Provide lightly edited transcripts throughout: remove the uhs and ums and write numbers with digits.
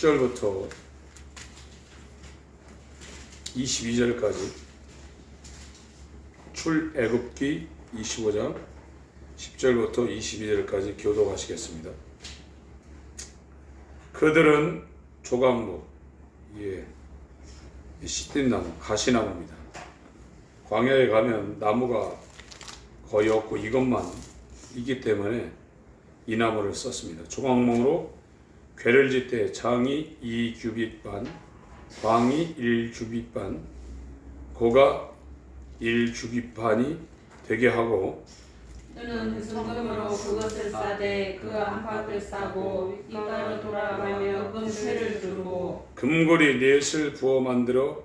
10절부터 22절까지 출애굽기 25장 10절부터 22절까지 교독하시겠습니다. 그들은 조각목, 시띠나무, 가시나무입니다. 광야에 가면 나무가 거의 없고 이것만 있기 때문에 이 나무를 썼습니다. 조각목으로 궤를 짓되 장이 2규빗 반, 광이 1규빗 반, 고가 1규빗 반이 되게 하고, 너는 성금으로 그것을 싸되 그 안팎을 싸고 윗가로 돌아가며 금쇠를 두르고 금고리 넷을 부어 만들어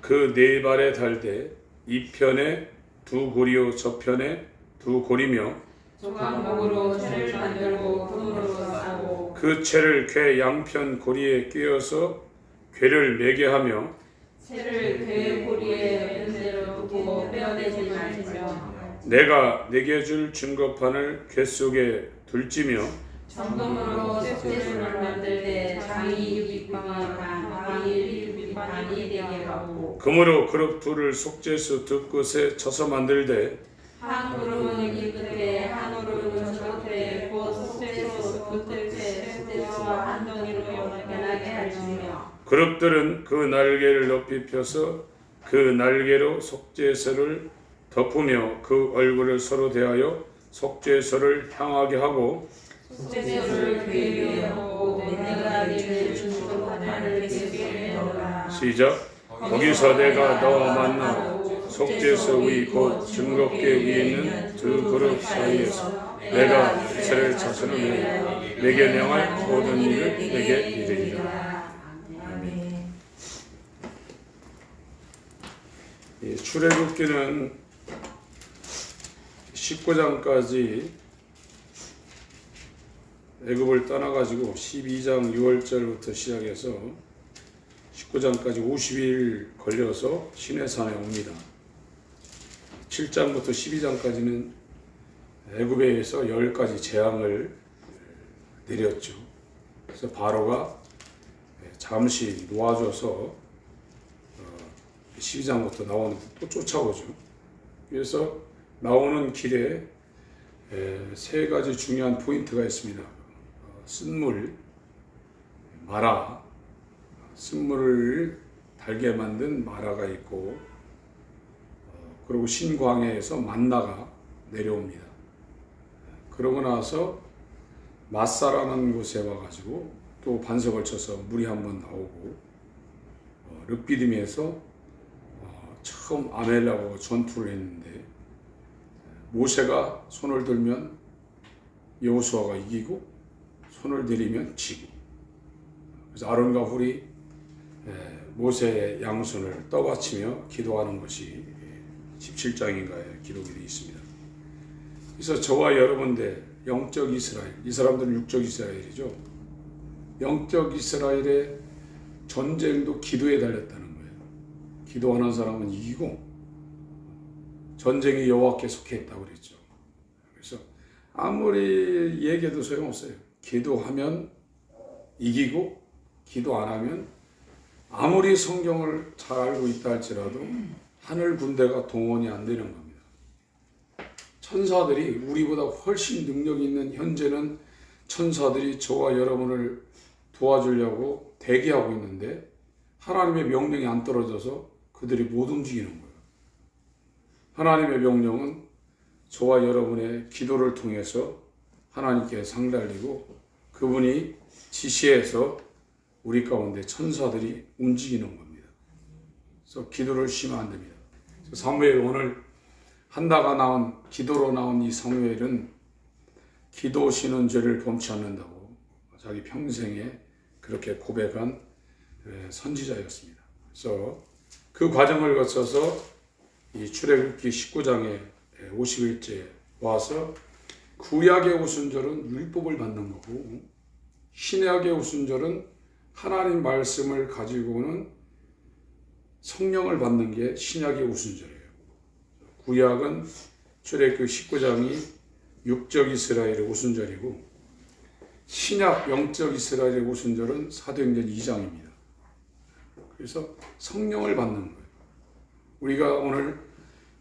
그 네 발에 달되 이 편에 두 고리요 저편에 두 고리며 조각목으로 채를 만들고 금으로 싸고 그 채를 궤 양편 고리에 끼워서 궤를 매게 하며 채를 궤 고리에 연대로 두고 빼어내지 말지며 내가 내게 줄 증거판을 궤 속에 둘지며 정금으로 속죄소를 만들되 장이 6빗 반, 광이 1빗 반이 되게 하고 금으로 그룹 둘을 속죄소 두 끝에 쳐서 만들되 한 그룹은 이 끝에 한 그룹은 저 끝에 곧 속죄소 그 끝에 속죄소와 한 덩이로 연하게 할지며 그룹들은 그 날개를 높이 펴서 그 날개로 속죄소를 덮으며 그 얼굴을 서로 대하여 속죄소를 향하게 하고 속죄소를 궤 위에 얹고 내가 이를 증거판을 궤 위에 넣으라. 시작. 거기서 내가 너와 만나 속죄소 위 곧 증거궤 위에 있는 두 그룹 사이에서 내가 이스라엘 자손을 위해 내게 명할 모든 일을 내게 이르리라. 아멘. 출애굽기는 19장까지 애굽을 떠나가지고 12장 6월절부터 시작해서 19장까지 50일 걸려서 시내산에 옵니다. 7장부터 12장까지는 애굽에 의해서 10가지 재앙을 내렸죠. 그래서 바로가 잠시 놓아줘서 12장부터 나오는데 또 쫓아오죠. 그래서 나오는 길에 세 가지 중요한 포인트가 있습니다. 쓴물, 마라, 쓴물을 달게 만든 마라가 있고, 그리고 신광야에서 만나가 내려옵니다. 그러고 나서 마사라는 곳에 와가지고 또 반석을 쳐서 물이 한번 나오고, 르피딤에서 처음 아멜하고 전투를 했는데 모세가 손을 들면 여호수아가 이기고 손을 들이면 지고, 그래서 아론과 훌이 모세의 양손을 떠받치며 기도하는 것이 17장인가에 기록이 되어 있습니다. 그래서 저와 여러분들 영적 이스라엘, 이 사람들은 육적 이스라엘이죠. 영적 이스라엘의 전쟁도 기도에 달렸다는 거예요. 기도하는 사람은 이기고 전쟁이 여호와께 속해 있다고 그랬죠. 그래서 아무리 얘기해도 소용없어요. 기도하면 이기고 기도 안 하면 아무리 성경을 잘 알고 있다 할지라도 하늘 군대가 동원이 안 되는 겁니다. 천사들이 우리보다 훨씬 능력 있는, 현재는 천사들이 저와 여러분을 도와주려고 대기하고 있는데 하나님의 명령이 안 떨어져서 그들이 못 움직이는 거예요. 하나님의 명령은 저와 여러분의 기도를 통해서 하나님께 상달리고 그분이 지시해서 우리 가운데 천사들이 움직이는 겁니다. 그래서 기도를 쉬면 안 됩니다. 사무엘, 오늘 한나가 나온, 기도로 나온 이 사무엘은 기도 쉬는 죄를 범치 않는다고 자기 평생에 그렇게 고백한 선지자였습니다. 그래서 그 과정을 거쳐서 이 출애굽기 19장에 50일째 와서 구약의 오순절은 율법을 받는 거고 신약의 오순절은 하나님 말씀을 가지고는 성령을 받는 게 신약의 오순절이에요. 구약은 출애굽기 19장이 육적 이스라엘의 오순절이고 신약 영적 이스라엘의 오순절은 사도행전 2장입니다. 그래서 성령을 받는 거예요. 우리가 오늘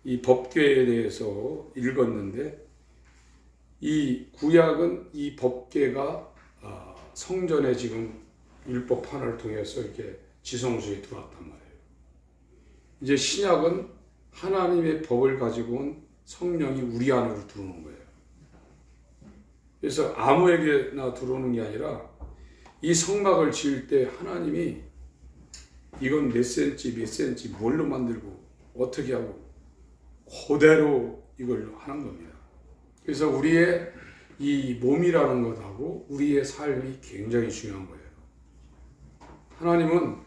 이 법궤에 대해서 읽었는데 이 구약은 이 법궤가 성전에 지금 율법판을 통해서 이렇게 지성소에 들어왔단 말이에요. 이제 신약은 하나님의 법을 가지고 온 성령이 우리 안으로 들어오는 거예요. 그래서 아무에게나 들어오는 게 아니라 이 성막을 지을 때 하나님이 이건 몇 센치 몇 센치 뭘로 만들고 어떻게 하고 그대로 이걸 하는 겁니다. 그래서 우리의 이 몸이라는 것하고 우리의 삶이 굉장히 중요한 거예요. 하나님은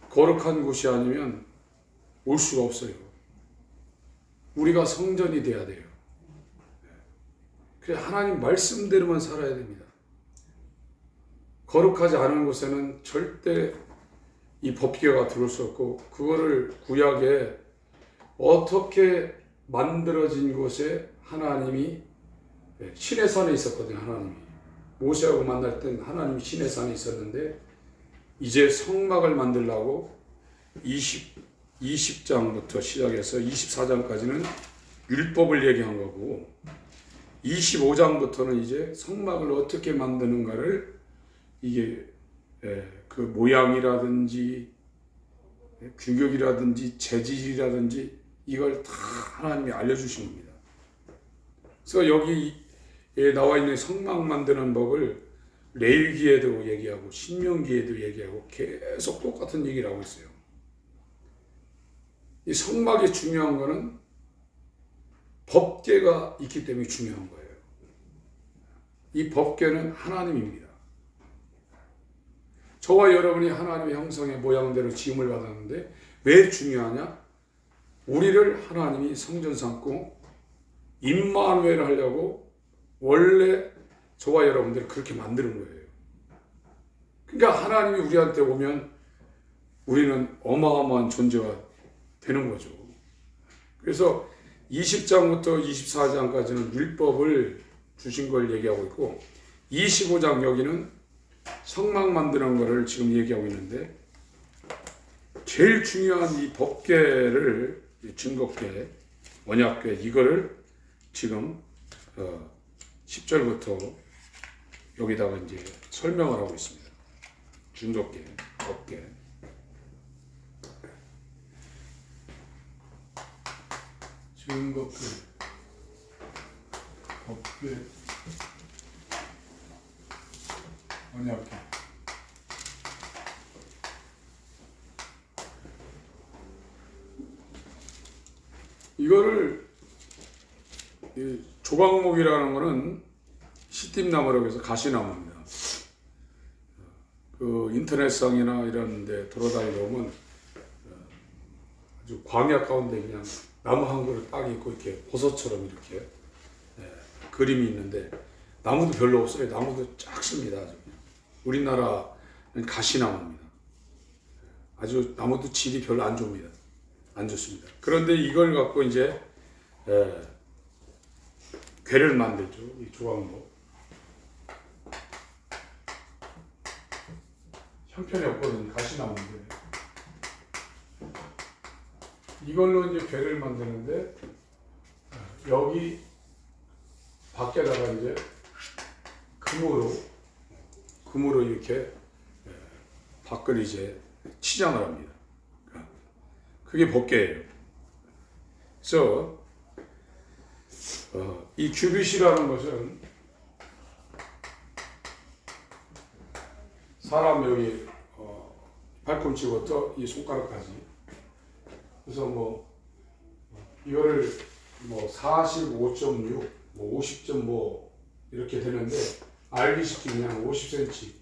거룩한 곳이 아니면 올 수가 없어요. 우리가 성전이 돼야 돼요. 그래서 하나님 말씀대로만 살아야 됩니다. 거룩하지 않은 곳에는 절대 이 법궤가 들어올 수 없고, 그거를 구약에 어떻게 만들어진 곳에 하나님이 신의 산에 있었거든요. 하나님이 모세하고 만날 땐 하나님이 신의 산에 있었는데 이제 성막을 만들려고 20장부터 시작해서 24장까지는 율법을 얘기한 거고 25장부터는 이제 성막을 어떻게 만드는가를 이게 그 모양이라든지 규격이라든지 재질이라든지 이걸 다 하나님이 알려주신 겁니다. 그래서 여기에 나와 있는 성막 만드는 법을 레위기에도 얘기하고 신명기에도 얘기하고 계속 똑같은 얘기를 하고 있어요. 이 성막이 중요한 거는 법궤가 있기 때문에 중요한 거예요. 이 법궤는 하나님입니다. 저와 여러분이 하나님의 형상의 모양대로 지음을 받았는데 왜 중요하냐? 우리를 하나님이 성전 삼고 임마누엘 하려고 원래 저와 여러분들을 그렇게 만드는 거예요. 그러니까 하나님이 우리한테 오면 우리는 어마어마한 존재가 되는 거죠. 그래서 20장부터 24장까지는 율법을 주신 걸 얘기하고 있고 25장 여기는 성막 만드는 거를 지금 얘기하고 있는데 제일 중요한 이 법궤를 증거궤, 언약궤 이거를 지금 10절부터 여기다가 이제 설명을 하고 있습니다. 증거궤, 법궤. 증거궤, 법궤, 언약궤. 이거를 이 조각목이라는 거는 시띠나무라고 해서 가시나무입니다. 그 인터넷상이나 이런 데 돌아다니다 보면 아주 광야 가운데 그냥 나무 한 그루 딱 있고 이렇게 버섯처럼 이렇게 그림이 있는데 나무도 별로 없어요. 나무도 작습니다. 아주. 우리나라는 가시나무입니다. 아주 나무도 질이 별로 안 좋습니다. 안 좋습니다. 그런데 이걸 갖고 이제 궤를 만들죠. 이 조각목. 형편이 없거든요. 가시나무인데. 이걸로 이제 궤를 만드는데 여기 밖에다가 이제 금으로 이렇게 밖을 이제 치장을 합니다. 그게 법궤예요. 그래서 이 규빗이라는 것은 사람 여기 발꿈치부터 이 손가락까지. 그래서 뭐 이거를 뭐 45.6, 뭐 50.5 이렇게 되는데 알기 쉽게 그냥 50cm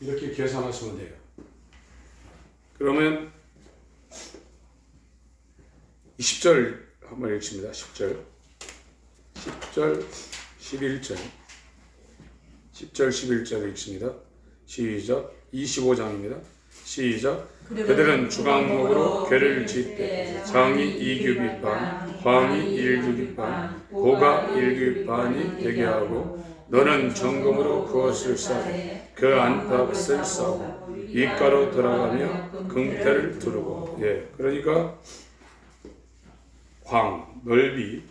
이렇게 계산하시면 돼요. 그러면 10절 한번 읽습니다. 10절, 11절, 10절, 11절 읽습니다. 시작. 25장입니다. 시작. 그들은 주각목으로 궤를 짓되 장이 2규빗 반, 광이 1규빗 반, 고가 1규빗 반이 되게 하고 너는 정금으로 그것을 싸고 그 안팎을 싸고 입가로 들어가며 금태를 두르고. 예, 그러니까 광, 넓이,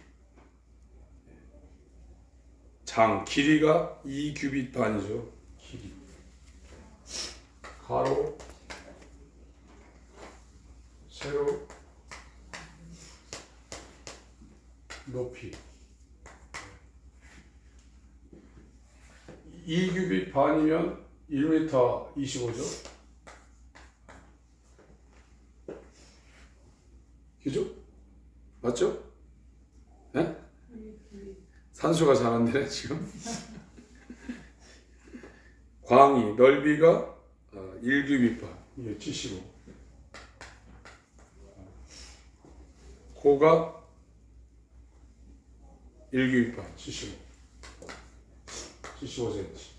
장, 길이가 2규빗 반이죠. 길이. 가로, 세로, 높이. 2규빗 반이면 1m 25죠. 그죠? 맞죠? 네? 산수가 잘 안 되네 지금. 광이 넓이가 1규빗 반, 이게 75. 고가 1규빗 반, 75. 75cm.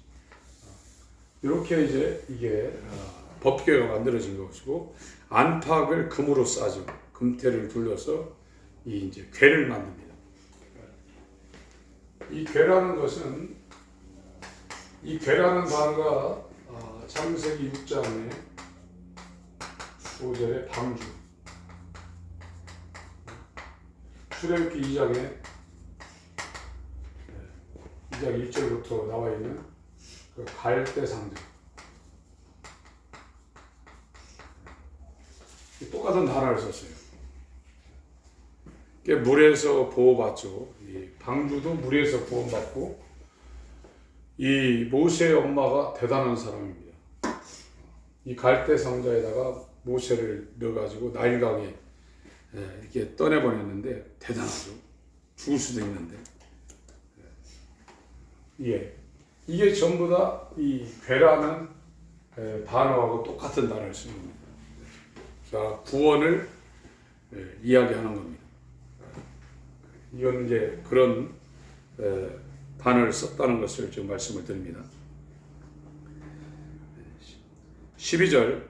이렇게 이제 이게 법궤가 만들어진 것이고, 안팎을 금으로 싸죠. 금태를 둘러서 이 이제 궤를 만듭니다. 이 궤라는 것은, 이 궤라는 단어가 창세기 6장에 5절에 방주, 출애굽기 2장에 2장 1절부터 나와 있는 그 갈대 상자. 똑같은 단어를 썼어요. 물에서 보호받죠. 이 방주도 물에서 구원받고, 이 모세의 엄마가 대단한 사람입니다. 이 갈대 상자에다가 모세를 넣어가지고 나일강에 이렇게 떠내보냈는데 대단하죠. 죽을 수도 있는데. 예, 이게 전부 다 이 궤라는 단어하고 똑같은 단어를 쓰는 겁니다. 자, 구원을 이야기하는 겁니다. 이건 이제 그런 단어를 썼다는 것을 지금 말씀을 드립니다. 12절,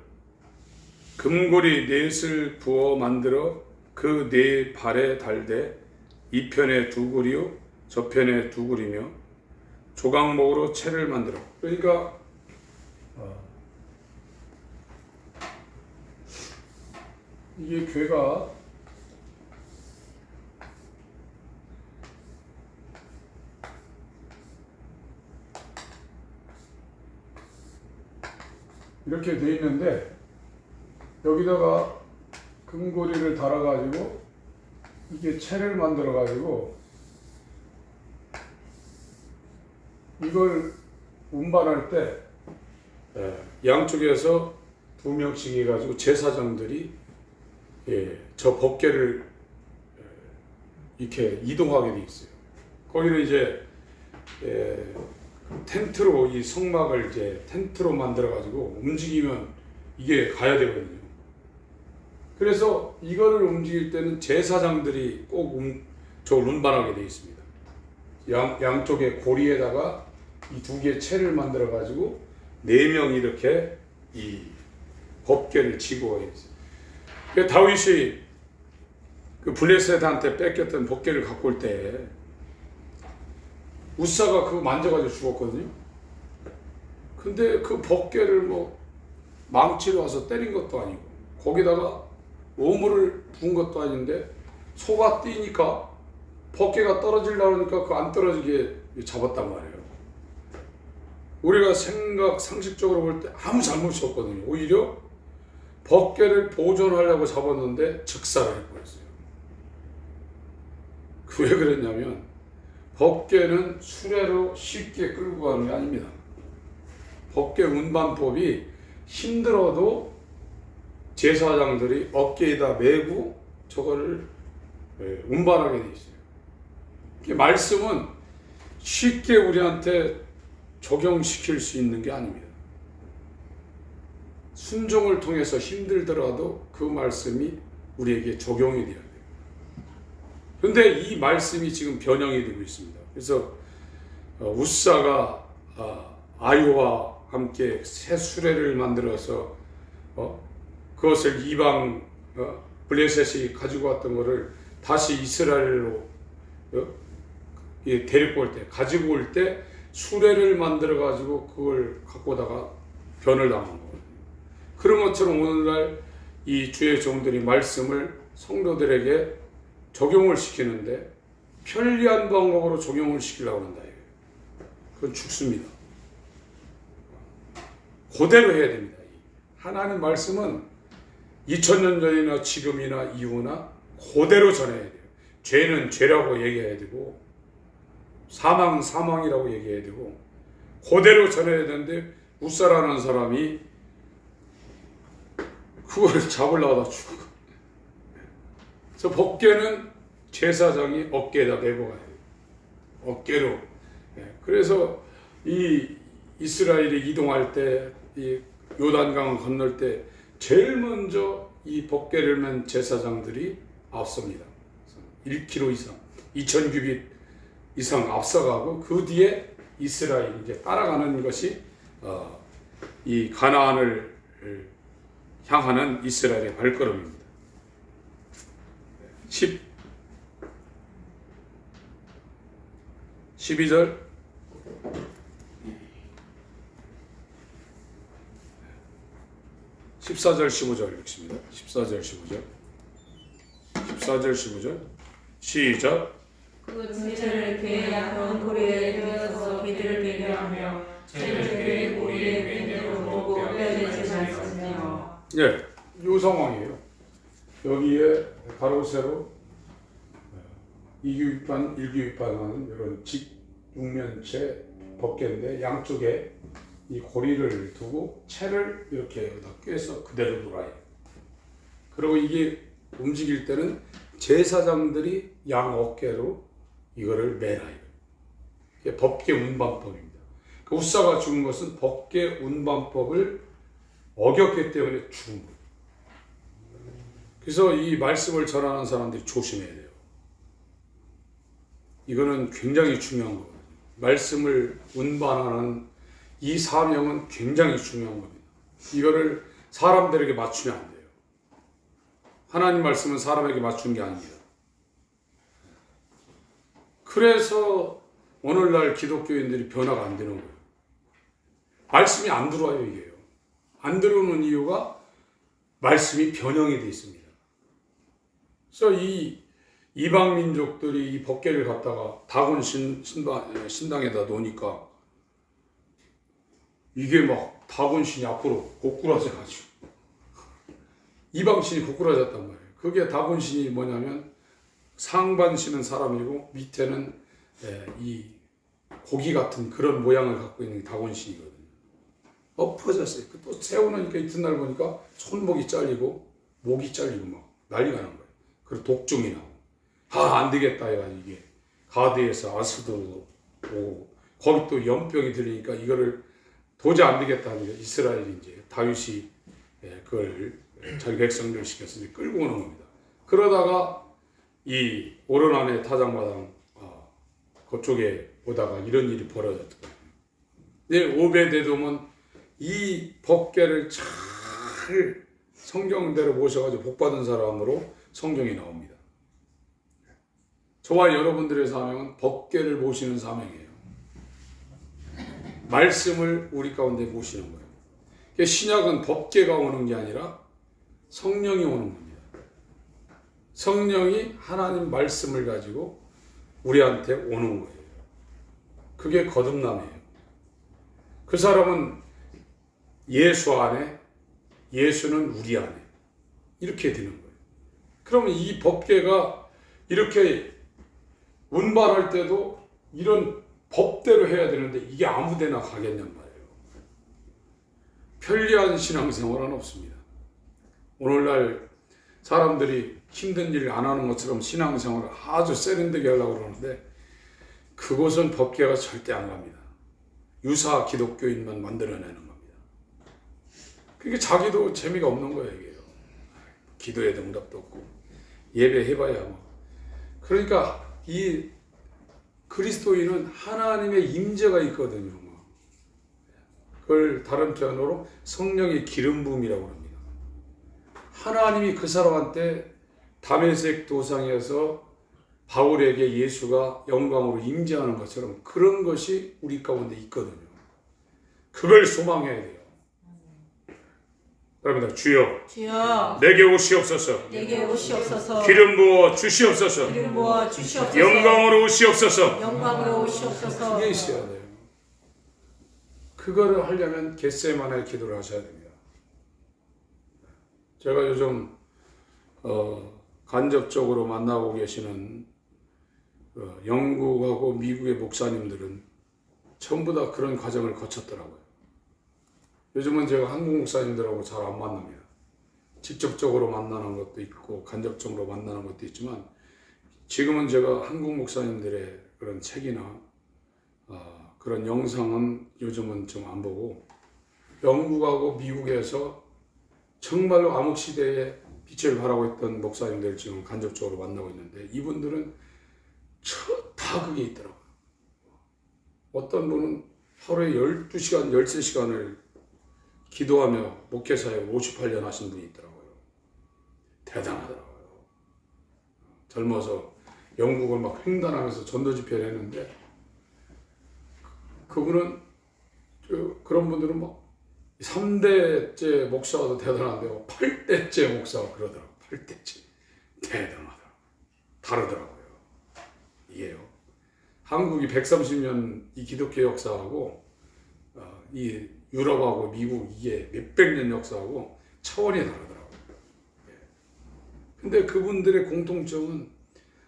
금고리 넷을 부어 만들어 그 네 발에 달되 이 편에 두 구리요 저 편에 두 구리며 조각목으로 채를 만들어. 그러니까 이게 궤가 이렇게 돼 있는데, 여기다가 금고리를 달아가지고 이게 채를 만들어가지고 이걸 운반할 때 양쪽에서 2명씩 해가지고 제사장들이 저 법궤를 이렇게 이동하게 돼 있어요. 거기는 이제 텐트로, 이 성막을 이제 텐트로 만들어가지고 움직이면 이게 가야 되거든요. 그래서 이거를 움직일 때는 제사장들이 꼭 저걸 운반하게 되어 있습니다. 양쪽에 고리에다가 이 두 개의 채를 만들어 가지고 4명이 이렇게 이 법궤를 지고 있어요. 그러니까 다윗이 그 블레셋한테 뺏겼던 법궤를 갖고 올 때 우사가 그거 만져가지고 죽었거든요. 근데 그 법궤를 뭐 망치로 와서 때린 것도 아니고 거기다가 오물을 부은 것도 아닌데 소가 뛰니까 법궤가 떨어지려고 하니까 그 안 떨어지게 잡았단 말이에요. 우리가 상식적으로 볼 때 아무 잘못이 없거든요. 오히려 법궤를 보존하려고 잡았는데 즉사를 해버렸어요. 왜 그랬냐면 법궤는 수레로 쉽게 끌고 가는 게 아닙니다. 법궤 운반법이 힘들어도 제사장들이 어깨에다 메고 저거를 운반하게 돼 있어요. 말씀은 쉽게 우리한테 적용시킬 수 있는 게 아닙니다. 순종을 통해서 힘들더라도 그 말씀이 우리에게 적용이 돼야 돼요. 그런데 이 말씀이 지금 변형이 되고 있습니다. 그래서 우사가 아유와 함께 새 수레를 만들어서 그것을 이방 블레셋이 가지고 왔던 것을 다시 이스라엘로 데리고 올 때, 가지고 올 때 수레를 만들어 가지고 그걸 갖고다가 변을 당한 거거든요. 그런 것처럼 오늘날 이 주의 종들이 말씀을 성도들에게 적용을 시키는데 편리한 방법으로 적용을 시키려고 한다. 그건 죽습니다. 그대로 해야 됩니다. 하나님 말씀은 2000년 전이나 지금이나 이후나 그대로 전해야 돼요. 죄는 죄라고 얘기해야 되고 사망은 사망이라고 얘기해야 되고 그대로 전해야 되는데 웃사라는 사람이 그걸 잡으려고 죽어. 그래서 법궤는 제사장이 어깨에다 메고 가요. 어깨로. 그래서 이 이스라엘이 이동할 때, 이 요단강을 건널 때 제일 먼저 이 법궤를 맨 제사장들이 앞섭니다. 1km 이상, 2000규빗 이상 앞서가고 그 뒤에 이스라엘이 이제 따라가는 것이 이 가나안을 향하는 이스라엘의 발걸음입니다. 12절 14절 15절 읽습니다. 14절 15절 시작. 그 제를 계약한 고리에 들어서 기들을 배려하며 제를 그의 고리에 맹대로 보고 뼈대지 않았으며. 예, 이 상황이에요. 여기에 가로 세로 이규입판, 일규입판하는 이런 직육면체 법궤인데 양쪽에 이 고리를 두고 채를 이렇게 여기다 꿰서 그대로 돌아요. 그리고 이게 움직일 때는 제사장들이 양 어깨로 이거를 매라. 이게 법궤 운반법입니다. 그 웃사가 죽은 것은 법궤 운반법을 어겼기 때문에 죽은 거예요. 그래서 이 말씀을 전하는 사람들이 조심해야 돼요. 이거는 굉장히 중요한 거거든요. 말씀을 운반하는 이 사명은 굉장히 중요한 겁니다. 이거를 사람들에게 맞추면 안 돼요. 하나님 말씀은 사람에게 맞춘 게 아닙니다. 그래서 오늘날 기독교인들이 변화가 안 되는 거예요. 말씀이 안 들어와요, 이게요. 안 들어오는 이유가 말씀이 변형이 되어 있습니다. 그래서 이 이방 민족들이 이 법궤를 갖다가 다곤 신당에다 놓으니까 이게 막 다곤 신이 앞으로 고꾸라져 가지고 이방 신이 고꾸라졌단 말이에요. 그게 다곤 신이 뭐냐면 상반 신은 사람이고 밑에는 이 고기 같은 그런 모양을 갖고 있는 게 다곤 신이거든요. 엎어졌어요. 또 세우니까 이튿날 보니까 손목이 잘리고 목이 잘리고 막 난리가 난 거예요. 그리고 독종이 나고 안 되겠다 해가지고 이게 가드에서 아스도도 오고 거기 또 연병이 들리니까 이거를 도저히 안 되겠다 하니까 이스라엘이 이제 다윗이 그걸 자기 백성들 시켜서 이제 끌고 오는 겁니다. 그러다가 이 오르난의 타작마당 그쪽에 오다가 이런 일이 벌어졌거든요. 근데 오베데돔은 이 법궤를 잘 성경대로 모셔가지고 복받은 사람으로 성경이 나옵니다. 저와 여러분들의 사명은 법궤를 모시는 사명이에요. 말씀을 우리 가운데 모시는 거예요. 신약은 법궤가 오는 게 아니라 성령이 오는 겁니다. 성령이 하나님 말씀을 가지고 우리한테 오는 거예요. 그게 거듭남이에요. 그 사람은 예수 안에, 예수는 우리 안에 이렇게 되는 거예요. 그러면 이 법궤가 이렇게 운반할 때도 이런 법대로 해야 되는데 이게 아무데나 가겠냔 말이에요. 편리한 신앙생활은 없습니다. 오늘날 사람들이 힘든 일 안 하는 것처럼 신앙생활을 아주 세련되게 하려고 그러는데 그곳은 법궤가 절대 안 갑니다. 유사 기독교인만 만들어내는 겁니다. 그게 자기도 재미가 없는 거예요. 이게요. 기도에 응답도 없고 예배 해봐야 뭐. 그러니까 이 그리스도인은 하나님의 임재가 있거든요. 그걸 다른 표현으로 성령의 기름 부음이라고 합니다. 하나님이 그 사람한테 다메섹 도상에서 바울에게 예수가 영광으로 임재하는 것처럼 그런 것이 우리 가운데 있거든요. 그걸 소망해야 돼요. 그럽니다. 주여 주여 내게 오시옵소서. 내게 오시옵소서. 기름 부어 주시옵소서. 기름 부어 주시옵소서. 영광으로 오시옵소서. 영광으로 오시옵소서. 그게 있어야 돼요. 그거를 하려면 겟세마네 기도를 하셔야 됩니다. 제가 요즘 간접적으로 만나고 계시는 영국하고 미국의 목사님들은 전부 다 그런 과정을 거쳤더라고요. 요즘은 제가 한국 목사님들하고 잘 안 만납니다. 직접적으로 만나는 것도 있고 간접적으로 만나는 것도 있지만 지금은 제가 한국 목사님들의 그런 책이나 그런 영상은 요즘은 좀 안 보고 영국하고 미국에서 정말로 암흑시대에 빛을 발하고 있던 목사님들 지금 간접적으로 만나고 있는데 이분들은 다 그게 있더라고요. 어떤 분은 하루에 12시간, 13시간을 기도하며 목회사에 58년 하신 분이 있더라고요. 대단하더라고요. 젊어서 영국을 막 횡단하면서 전도 집회를 했는데 그분은 그런 분들은 막 3대째 목사도 대단한데요. 8대째 목사가 그러더라고요. 8대째. 대단하더라고요. 다르더라고요. 이게요. 한국이 130년 이 기독교 역사하고 이 유럽하고 미국 이게 몇백 년 역사하고 차원이 다르더라고요. 근데 그분들의 공통점은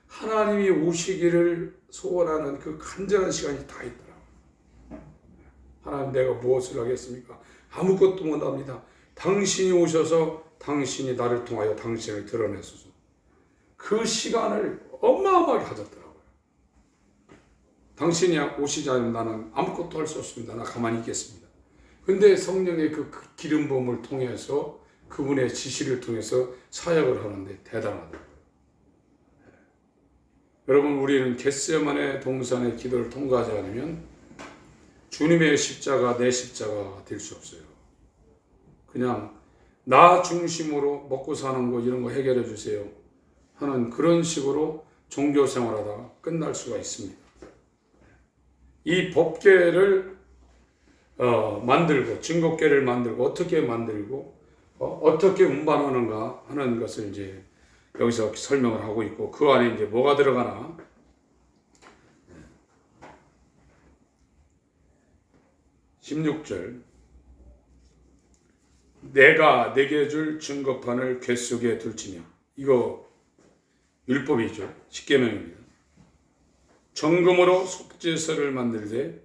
하나님이 오시기를 소원하는 그 간절한 시간이 다 있더라고요. 하나님 내가 무엇을 하겠습니까? 아무것도 못합니다. 당신이 오셔서 당신이 나를 통하여 당신을 드러내소서. 그 시간을 어마어마하게 가졌더라고요. 당신이 오시지 않으면 나는 아무것도 할 수 없습니다. 나 가만히 있겠습니다. 근데 성령의 그 기름 부음을 통해서 그분의 지시를 통해서 사역을 하는데 대단하더라고요. 여러분 우리는 겟세마네 동산의 기도를 통과하지 않으면 주님의 십자가 내 십자가가 될 수 없어요. 그냥 나 중심으로 먹고 사는 거 이런 거 해결해 주세요 하는 그런 식으로 종교 생활하다가 끝날 수가 있습니다. 이 법궤를 만들고 증거궤를 만들고 어떻게 만들고 어떻게 운반하는가 하는 것을 이제 여기서 설명을 하고 있고 그 안에 이제 뭐가 들어가나 16절 내가 내게 줄 증거판을 궤 속에 둘지며 이거 율법이죠. 십계명입니다. 정금으로 속죄소를 만들되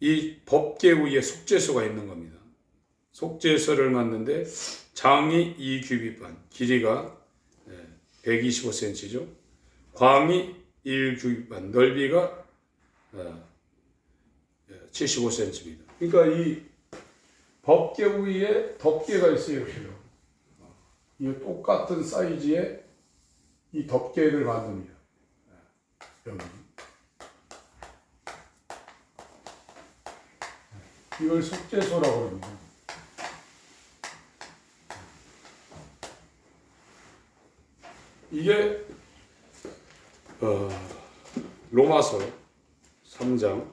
이 법궤 위에 속죄소가 있는 겁니다. 속죄소를 만드는데 장이 2규빗반, 길이가 125cm죠. 광이 1규빗반, 넓이가 75cm입니다. 그러니까 이 법궤 위에 덮개가 있어요. 이 똑같은 사이즈의 이 덮개를 만듭니다. 여기. 이걸 속죄소라고 합니다. 이게 로마서 3장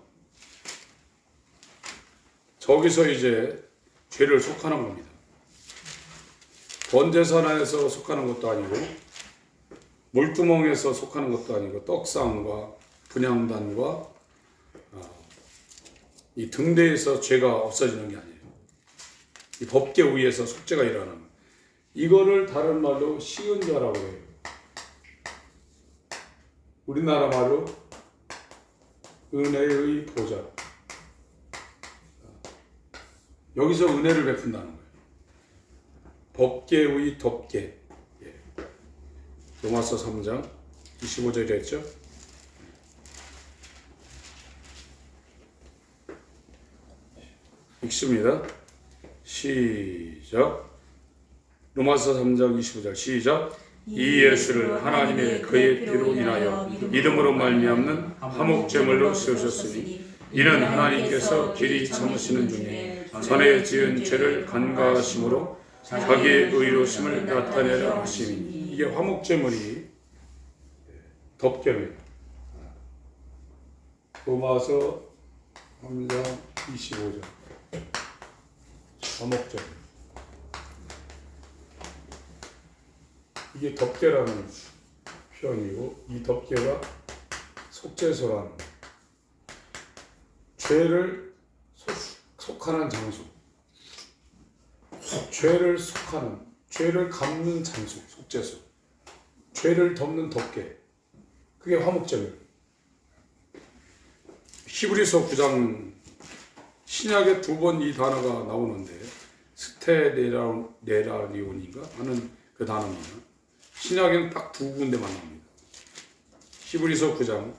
저기서 이제 죄를 속하는 겁니다. 번제산 안에서 속하는 것도 아니고 물구멍에서 속하는 것도 아니고 떡상과 분향단과 이 등대에서 죄가 없어지는 게 아니에요. 이 법궤 위에서 속죄가 일어나는 거예요. 이거를 다른 말로 시은자라고 해요. 우리나라 말로 은혜의 보좌. 여기서 은혜를 베푼다는 거예요. 법궤의 덮개. 로마서 3장 25절이었죠. 읽습니다. 시작. 로마서 3장 25절 시작. 이 예수를 하나님의 그의 피로 인하여 믿음으로 말미암는 화목제물로 세우셨으니 이는 하나님께서 길이 참으시는 중에 전에 지은 죄를 간과하심으로 자기의 의로심을 나타내려 하심이니 이게 화목제물이 덮개입니다. 로마서 3장 25절 화목절. 이게 덮개라는 표현이고 이 덮개가 속죄소라는 죄를 속하는 장소, 죄를 속하는, 죄를 감는 장소, 속죄소, 죄를 덮는 덮개, 그게 화목제예요. 히브리서 9장 신약에 2번 이 단어가 나오는데 스테레라리온인가 하는 그 단어입니다. 신약에는 딱 2군데만 나옵니다. 히브리서 9장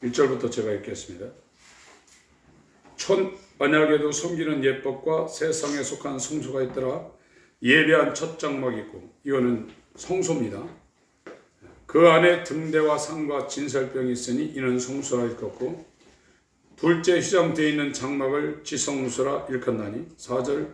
1절부터 제가 읽겠습니다. 만약에도 섬기는 예법과 세상에 속한 성소가 있더라. 예배한 첫 장막이 있고, 이거는 성소입니다. 그 안에 등대와 상과 진설병이 있으니 이는 성소라 일컫고, 둘째 휘장되어 있는 장막을 지성소라 일컫나니. 4절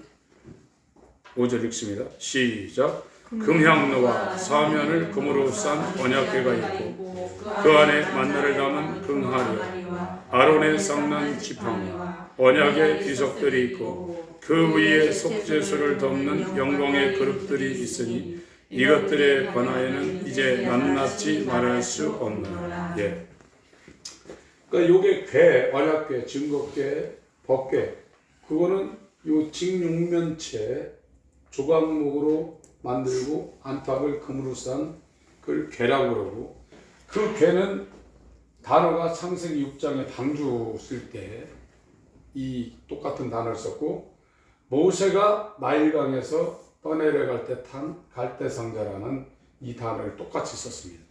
5절 읽습니다. 시작. 금향로와 사면을 금으로 싼 언약궤가 있고 그 안에 만나를 담은 금하리와 아론의 쌍난 지팡이 언약의 비석들이 있고 그 위에 속죄소를 덮는 영광의 그릇들이 있으니 이것들에 관하여는 이제 낱낱이 말할 수 없노라. 예. 그러니까 요게 궤, 언약궤, 증거궤, 법궤, 그거는 요 직육면체 조각목으로 만들고 안탑을 금으로 싼 그걸 궤라고 그러고, 그 궤는 단어가 창세기 6장에 방주 쓸 때 이 똑같은 단어를 썼고, 모세가 나일강에서 떠내려갈 때 탄 갈대상자라는 이 단어를 똑같이 썼습니다.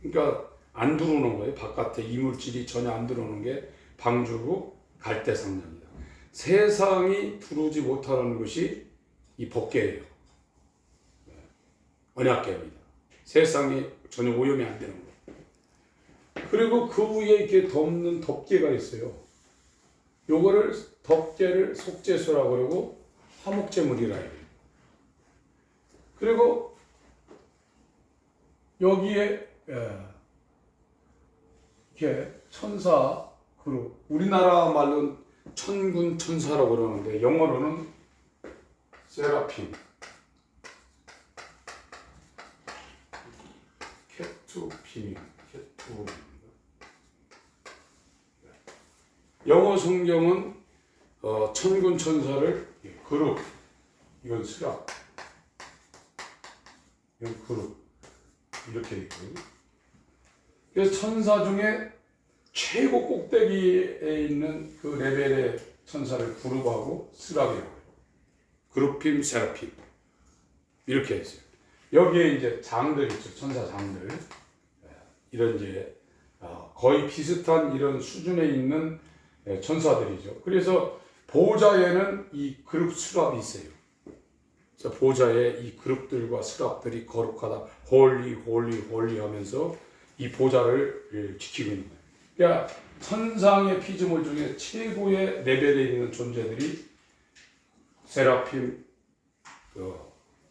그러니까 안 들어오는 거예요. 바깥에 이물질이 전혀 안 들어오는 게 방주고 갈대상자입니다. 세상이 들어오지 못하는 것이 이 법궤예요. 언약궤입니다. 세상이 전혀 오염이 안 되는 거예요. 그리고 그 위에 이렇게 덮는 덮개가 있어요. 요거를 덮개를 속죄소라고 그러고 화목제물이라 해요. 그리고 여기에 이렇게 천사 그룹, 우리나라 말로는 천군 천사라고 그러는데 영어로는 세라핌, 케투핌, 영어 성경은 천군 천사를 그룹, 이건 스랍, 이건 그룹 이렇게 있거든요. 그래서 천사 중에 최고 꼭대기에 있는 그 레벨의 천사를 그룹하고 스랍이라고 해요. 그룹핌, 세라핌 이렇게 있어요. 여기에 이제 장들 있죠. 천사 장들. 이런 이제 거의 비슷한 이런 수준에 있는 천사들이죠. 그래서 보좌에는 이 그룹 수랍이 있어요. 그래서 보좌에 이 그룹들과 수랍들이 거룩하다, 홀리, 홀리, 홀리 하면서 이 보좌를 지키고 있는 거예요. 그러니까 천상의 피조물 중에 최고의 레벨에 있는 존재들이 세라핌,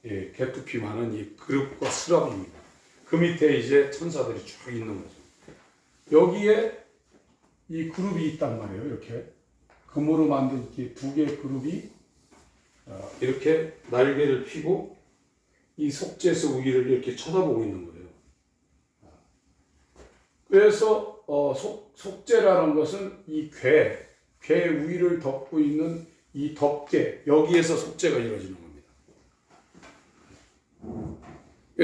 케투핌 하는 이 그룹과 수랍입니다. 그 밑에 이제 천사들이 쭉 있는 거죠. 여기에 이 그룹이 있단 말이에요. 이렇게 금으로 만든 이렇게 두 개의 그룹이 이렇게 날개를 펴고 이 속죄소 위를 이렇게 쳐다보고 있는 거예요. 그래서 속죄라는 것은 이 궤 위를 덮고 있는 이 덮개, 여기에서 속죄가 이루어지는 겁니다.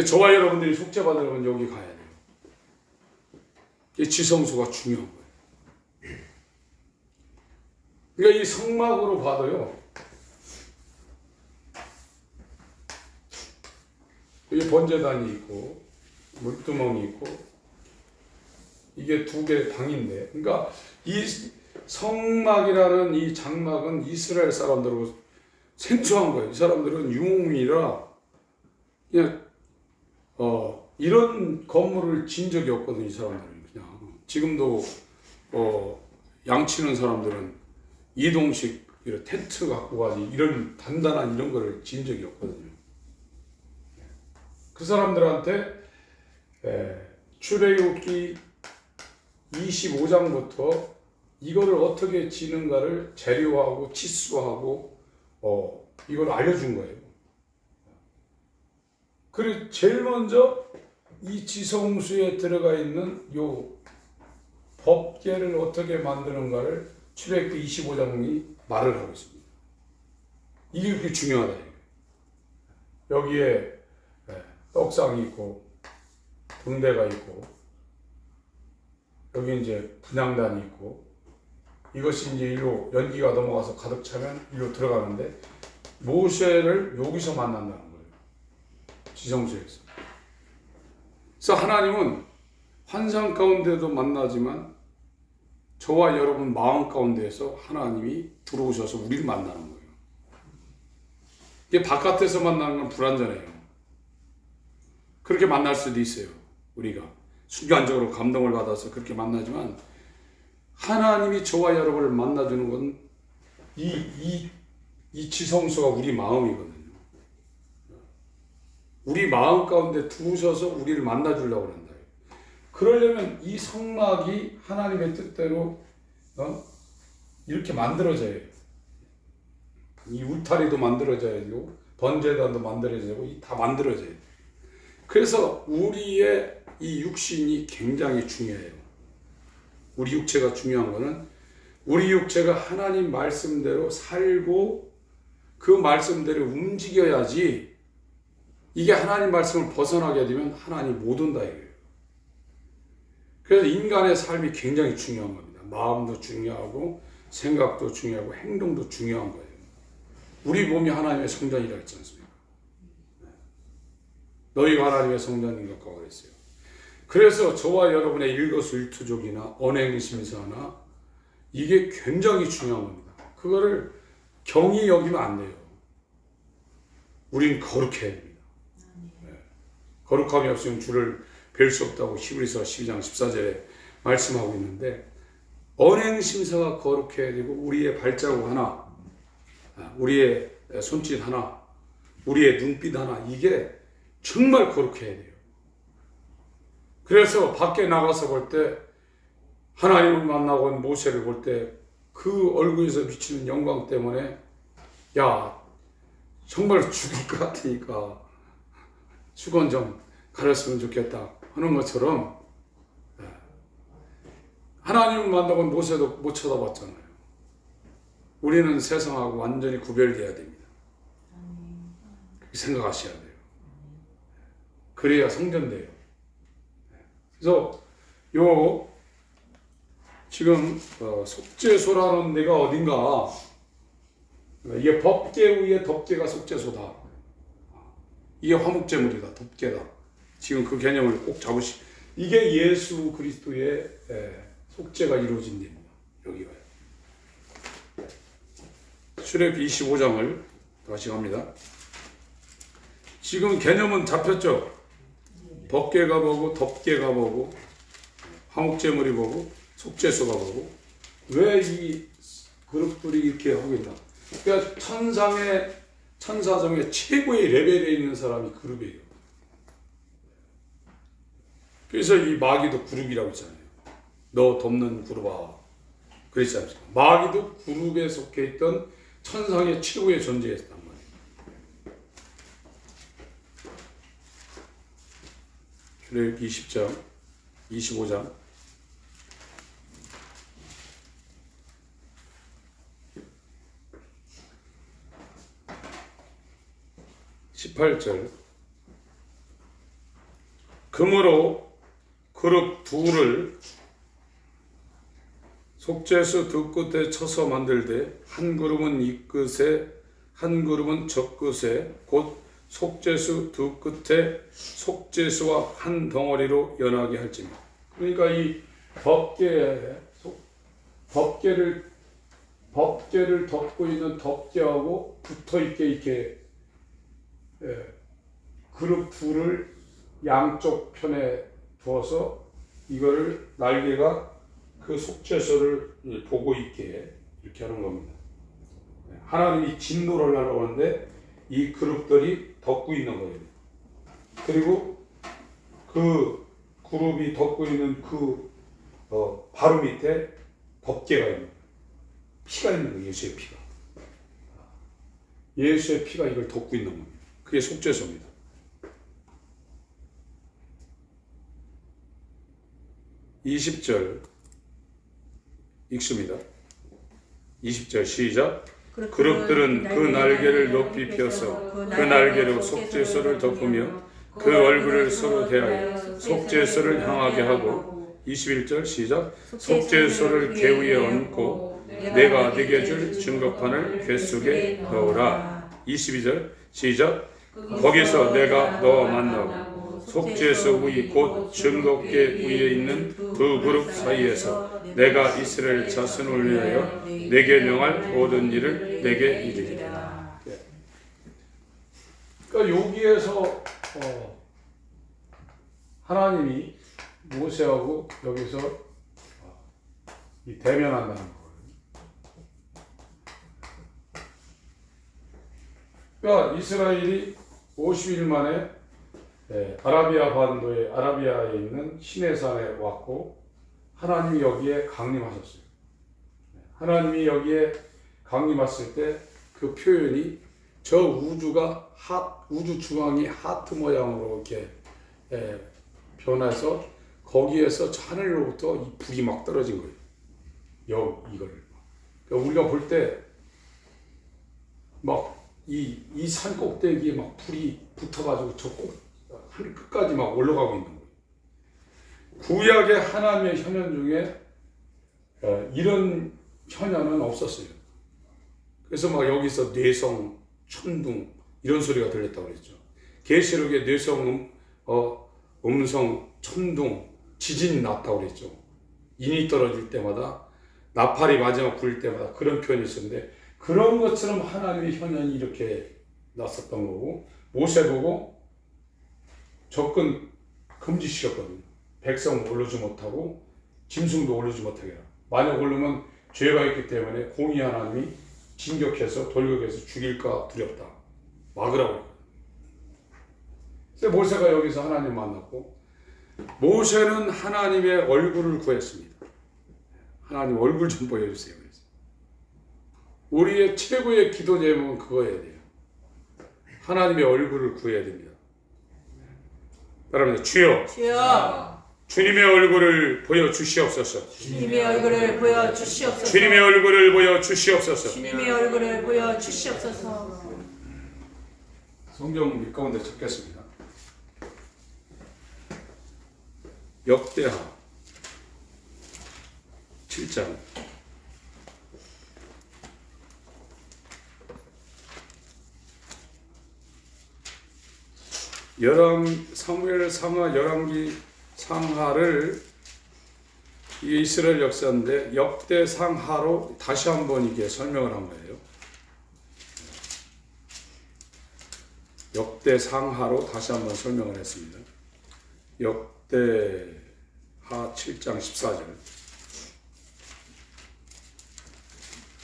저와 여러분들이 속죄 받으려면 여기 가야 돼요. 이 지성소가 중요한 거예요. 그러니까 이 성막으로 봐도요, 여기 번제단이 있고 물두멍이 있고 이게 두 개의 방인데, 그러니까 이 성막이라는 이 장막은 이스라엘 사람들로 생소한 거예요. 이 사람들은 유목민이라 그냥 이런 건물을 진 적이 없거든요. 이 사람들은 그냥 지금도 양치는 사람들은 이동식 이런 텐트 갖고 가지 이런 단단한 이런 거를 진 적이 없거든요. 그 사람들한테 출애굽기 25장부터 이거를 어떻게 지는가를 재료하고 치수하고 이걸 알려준 거예요. 그리고 제일 먼저 이 지성수에 들어가 있는 요 법궤를 어떻게 만드는가를 출애굽기 25장이 말을 하고 있습니다. 이게 그렇게 중요하다. 여기에 떡상이 있고 등대가 있고 여기 이제 분향단이 있고 이것이 이제 일로 연기가 넘어가서 가득 차면 일로 들어가는데 모세를 여기서 만난다는 거예요. 지성소에서. 그래서 하나님은 환상 가운데도 만나지만 저와 여러분 마음 가운데에서 하나님이 들어오셔서 우리를 만나는 거예요. 이게 바깥에서 만나는 건 불완전해요. 그렇게 만날 수도 있어요. 우리가 순간적으로 감동을 받아서 그렇게 만나지만 하나님이 저와 여러분을 만나주는 건 이 지성소가 우리 마음이거든요. 우리 마음 가운데 두셔서 우리를 만나주려고 한다. 그러려면 이 성막이 하나님의 뜻대로 이렇게 만들어져야 해요. 이 울타리도 만들어져야 되고 번제단도 만들어져야 되고 다 만들어져야 돼요. 그래서 우리의 이 육신이 굉장히 중요해요. 우리 육체가 중요한 거는 우리 육체가 하나님 말씀대로 살고 그 말씀대로 움직여야지 이게 하나님 말씀을 벗어나게 되면 하나님 못 온다 이거예요. 그래서 인간의 삶이 굉장히 중요한 겁니다. 마음도 중요하고 생각도 중요하고 행동도 중요한 거예요. 우리 몸이 하나님의 성전이라고 했지 않습니까? 너희가 하나님의 성전인 것과 그랬어요. 그래서 저와 여러분의 일거수일투족이나 언행심사나 이게 굉장히 중요한 겁니다. 그거를 경히 여기면 안 돼요. 우린 거룩해야 됩니다. 거룩함이 없으면 주를 뵐 수 없다고 히브리서 12장 14절에 말씀하고 있는데 언행심사가 거룩해야 되고 우리의 발자국 하나, 우리의 손짓 하나, 우리의 눈빛 하나 이게 정말 거룩해야 돼요. 그래서 밖에 나가서 볼 때 하나님을 만나고 온 모세를 볼 때 그 얼굴에서 비치는 영광 때문에 야 정말 죽을 것 같으니까 수건 좀 가렸으면 좋겠다 하는 것처럼 하나님을 만나고 온 모세도 못 쳐다봤잖아요. 우리는 세상하고 완전히 구별돼야 됩니다. 그렇게 생각하셔야 돼요. 그래야 성전돼요. 그래서 요 지금 속죄소라는 데가 어딘가 이게 법궤 위에 덮개가 속죄소다. 이게 화목제물이다. 덮개다. 지금 그 개념을 꼭 이게 예수 그리스도의 속죄가 이루어진 데입니다. 여기가요. 출애굽기 25장을 다시 갑니다. 지금 개념은 잡혔죠? 법궤가 뭐고 덮개가 뭐고 화목제물이 뭐고 속죄소가 뭐고 왜 이 그룹들이 이렇게 하고 있나? 그러니까 천사 중에 최고의 레벨에 있는 사람이 그룹이에요. 그래서 이 마귀도 그룹이라고 했잖아요. 너 돕는 그룹아. 그랬지 않습니까? 마귀도 그룹에 속해 있던 천상의 최고의 존재였단 말이에요. 출애굽기 20장, 25장 18절 금으로 그룹 둘을 속죄소 두 끝에 쳐서 만들되 한 그룹은 이 끝에 한 그룹은 저 끝에 곧 속죄소 두 끝에 속죄소와 한 덩어리로 연하게 할지니라. 그러니까 이 법궤를 덮고 있는 덮개하고 붙어 있게 이렇게 그룹 둘을 양쪽 편에 두어서 이거를 날개가 그 속죄소를 보고 있게 이렇게 하는 겁니다. 하나님이 진노를 하려고 하는데 이 그룹들이 덮고 있는 거예요. 그리고 그 그룹이 덮고 있는 그 바로 밑에 덮개가 있는 거예요. 피가 있는 거예요. 예수의 피가. 예수의 피가 이걸 덮고 있는 겁니다. 그게 속죄소입니다. 20절 읽습니다. 20절 시작. 그룹들은 그 날개를 높이 펴서 그 날개로 속죄소를 덮으며 그 얼굴을 서로 대하여 속죄소를 향하게 하고 21절 시작. 속죄소를 궤 위에 얹고 내가 네게 줄 증거판을 궤 속에 넣으라. 22절 시작. 거기서 내가 너와 만나고 속죄소 위 곧 증거궤 위에 있는 그 그룹 사이에서 내가 이스라엘 자손을 위하여 내게 명할 모든 일을 내게 이르리라. 그러니까 여기에서 하나님이 모세하고 여기서 이 대면한다는 거예요. 그러니까 이스라엘이 50일 만에 아라비아 반도의 아라비아에 있는 시내산에 왔고 하나님이 여기에 강림하셨어요. 하나님이 여기에 강림했을 때 그 표현이 저 우주가 우주 중앙이 하트 모양으로 이렇게 변해서 거기에서 하늘로부터 이 불이 막 떨어진 거예요. 이걸. 그러니까 우리가 볼 때 막 이 산 꼭대기에 막 불이 붙어가지고 저 하늘 끝까지 막 올라가고 있는 거예요. 구약의 하나님의 현현 중에 이런 현현은 없었어요. 그래서 막 여기서 뇌성, 천둥 이런 소리가 들렸다고 그랬죠. 계시록에 뇌성, 음성, 천둥, 지진이 났다고 그랬죠. 인이 떨어질 때마다 나팔이 마지막 불 때마다 그런 표현이 있었는데 그런 것처럼 하나님의 현현이 이렇게 났었던 거고 모세 보고 접근 금지시켰거든요. 백성 올르지 못하고 짐승도 올르지 못하게 해라. 만약 올르면 죄가 있기 때문에 공의 하나님이 진격해서 돌격해서 죽일까 두렵다. 막으라고. 그래서 모세가 여기서 하나님 만났고 모세는 하나님의 얼굴을 구했습니다. 하나님 얼굴 좀 보여주세요. 그래서 우리의 최고의 기도 제목은 그거여야 돼요. 하나님의 얼굴을 구해야 됩니다. 따라합니다. 주여, 주님의 얼굴을 보여주시옵소서. 주님의 얼굴을 보여주시옵소서. 주님의 얼굴을 보여주시옵소서. 주님의 얼굴을 보여주시옵소서. 성경 밑 가운데 찾겠습니다. 역대하 7장 사무엘 상하 열왕기 상하를 이게 이스라엘 역사인데 역대 상하로 다시 한번 이게 설명을 한 거예요. 역대 상하로 다시 한번 설명을 했습니다. 역대하 7장 14절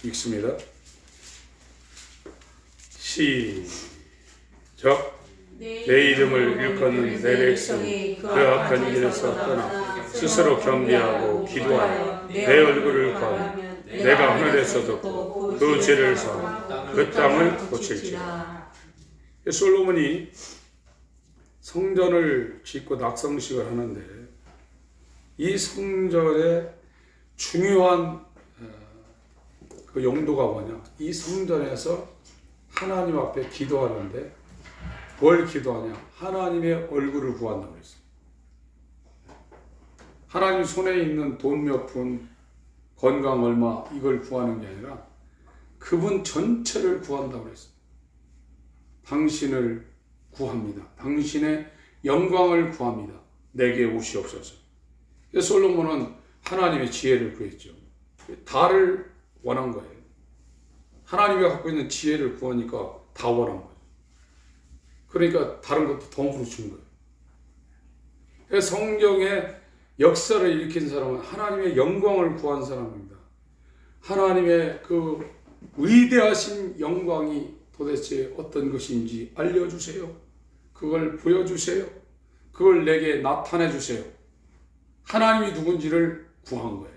읽습니다. 시작. 내 이름을 일컫는 내 백성이 그 악한 길에서 떠나 스스로 겸비하고 기도하여 내 얼굴을 구하며 내가 하늘에서 듣고 그 죄를 사하여 그 땅을 고칠지라. 솔로몬이 성전을 짓고 낙성식을 하는데 이 성전의 중요한 그 용도가 뭐냐? 이 성전에서 하나님 앞에 기도하는데 뭘 기도하냐? 하나님의 얼굴을 구한다고 했어요. 하나님 손에 있는 돈 몇 푼, 건강 얼마 이걸 구하는 게 아니라 그분 전체를 구한다고 했어요. 당신을 구합니다. 당신의 영광을 구합니다. 내게 오시옵소서. 솔로몬은 하나님의 지혜를 구했죠. 다를 원한 거예요. 하나님이 갖고 있는 지혜를 구하니까 다 원한 거예요. 그러니까 다른 것도 덤으로 준 거예요. 성경의 역사를 일으킨 사람은 하나님의 영광을 구한 사람입니다. 하나님의 그 위대하신 영광이 도대체 어떤 것인지 알려주세요. 그걸 보여주세요. 그걸 내게 나타내 주세요. 하나님이 누군지를 구한 거예요.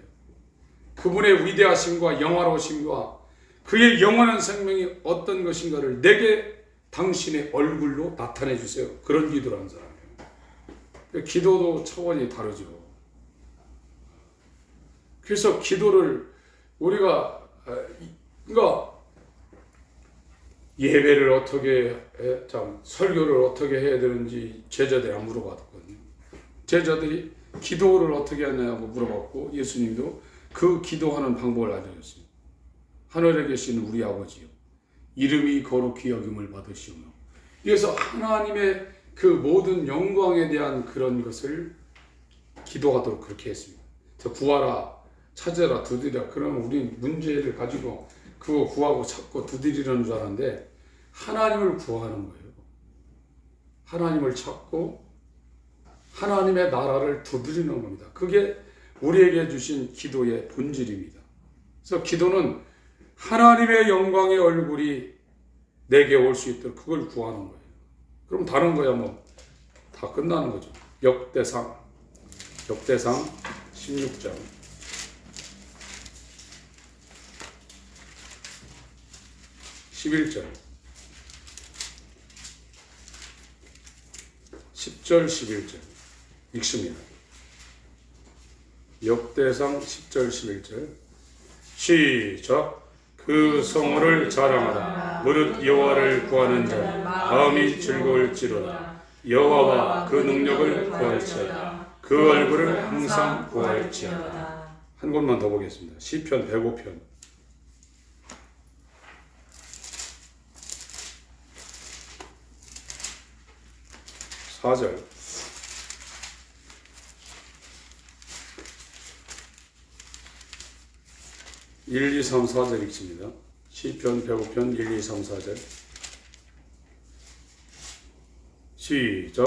그분의 위대하심과 영화로우심과 그의 영원한 생명이 어떤 것인가를 내게 당신의 얼굴로 나타내 주세요. 그런 기도를 하는 사람이에요. 기도도 차원이 다르죠. 그래서 기도를 우리가 그러니까 예배를 어떻게 설교를 어떻게 해야 되는지 제자들이 안 물어봤거든요. 제자들이 기도를 어떻게 하냐고 물어봤고 예수님도 그 기도하는 방법을 알려줬어요. 하늘에 계시는 우리 아버지요, 이름이 거룩히 여김을 받으시오며. 그래서 하나님의 그 모든 영광에 대한 그런 것을 기도하도록 그렇게 했습니다. 구하라, 찾아라, 두드리라. 그러면 우리 문제를 가지고 그거 구하고 찾고 두드리려는 줄 아는데 하나님을 구하는 거예요. 하나님을 찾고 하나님의 나라를 두드리는 겁니다. 그게 우리에게 주신 기도의 본질입니다. 그래서 기도는 하나님의 영광의 얼굴이 내게 올 수 있도록 그걸 구하는 거예요. 그럼 다른 거야 뭐 다 끝나는 거죠. 역대상 16장 11절 10절 11절 읽습니다. 역대상 10절 11절 시작. 그 성호를 자랑하라. 무릇 여호와를 구하는 자 마음이 즐거울지로다. 여호와와 그 능력을 구할지어다. 그 얼굴을 항상 구할지어다. 한 곳만 더 보겠습니다. 시편 105편 4절 1, 2, 3, 4절 읽습니다. 시편 105편 1, 2, 3, 4절 시작.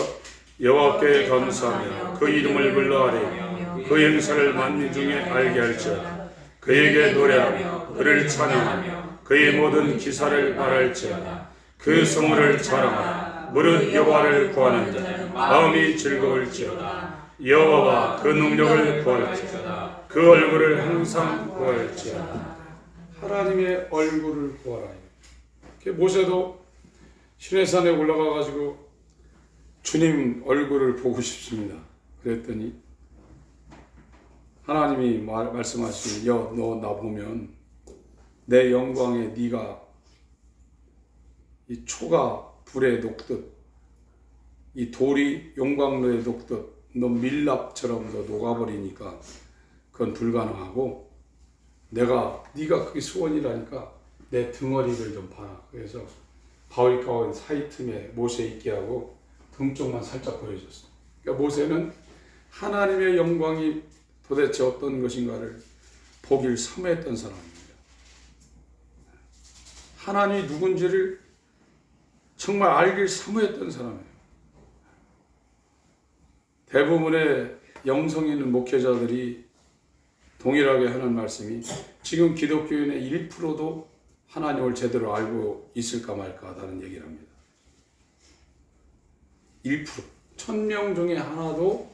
여호와께 감사하며 그 이름을 불러하리. 그 행사를 만민 중에 알게 할지어다. 그에게 노래하며 그를 찬양하며 그의 모든 기사를 말할지어다. 그 성호를 자랑하라. 무릇 여호와를 구하는 자 마음이 즐거울지어다. 여호와와 그 능력을 구할지어다. 그 얼굴을 항상 구할지어다. 하나님의 얼굴을 구하라. 모세도 시내산에 올라가 가지고 주님 얼굴을 보고 싶습니다. 그랬더니 하나님이 말씀하시니 너 나 보면 내 영광에 네가 이 초가 불에 녹듯 이 돌이 용광로에 녹듯 너 밀랍처럼 너 녹아버리니까 그건 불가능하고 네가 그게 소원이라니까 내 등어리를 좀 봐라. 그래서 바위 가운 사이 틈에 모세 있게 하고 등 쪽만 살짝 보여줬어요. 그러니까 모세는 하나님의 영광이 도대체 어떤 것인가를 보길 사모했던 사람입니다. 하나님이 누군지를 정말 알길 사모했던 사람이에요. 대부분의 영성 있는 목회자들이 동일하게 하는 말씀이 지금 기독교인의 1%도 하나님을 제대로 알고 있을까 말까 하다는 얘기를 합니다. 1%. 1000명 중에 하나도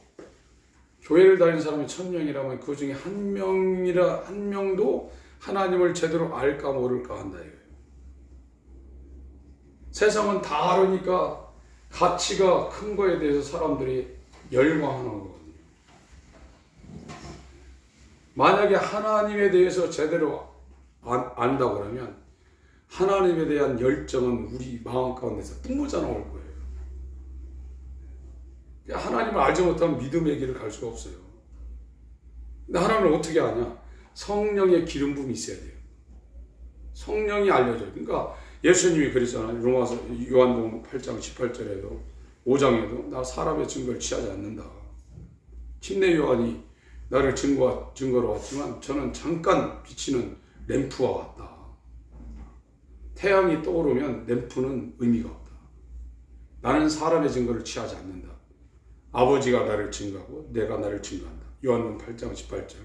교회를 다니는 사람이 1000명이라면 그 중에 한 명도 하나님을 제대로 알까 모를까 한다 이거예요. 세상은 다 알으니까 가치가 큰 거에 대해서 사람들이 열광하는 거거든요. 만약에 하나님에 대해서 제대로 안다 그러면 하나님에 대한 열정은 우리 마음 가운데서 뿜어져 나올 거예요. 하나님을 알지 못하면 믿음의 길을 갈 수가 없어요. 근데 하나님을 어떻게 아냐? 성령의 기름 부음이 있어야 돼요. 성령이 알려줘요. 그러니까 예수님이 그랬잖아요. 로마서 요한복음 8장 18절에도 5장에도 나 사람의 증거를 취하지 않는다. 침례 요한이 나를 증거로 왔지만 저는 잠깐 비치는 램프와 같다. 태양이 떠오르면 램프는 의미가 없다. 나는 사람의 증거를 취하지 않는다. 아버지가 나를 증거하고 내가 나를 증거한다. 요한복음 8장 18절,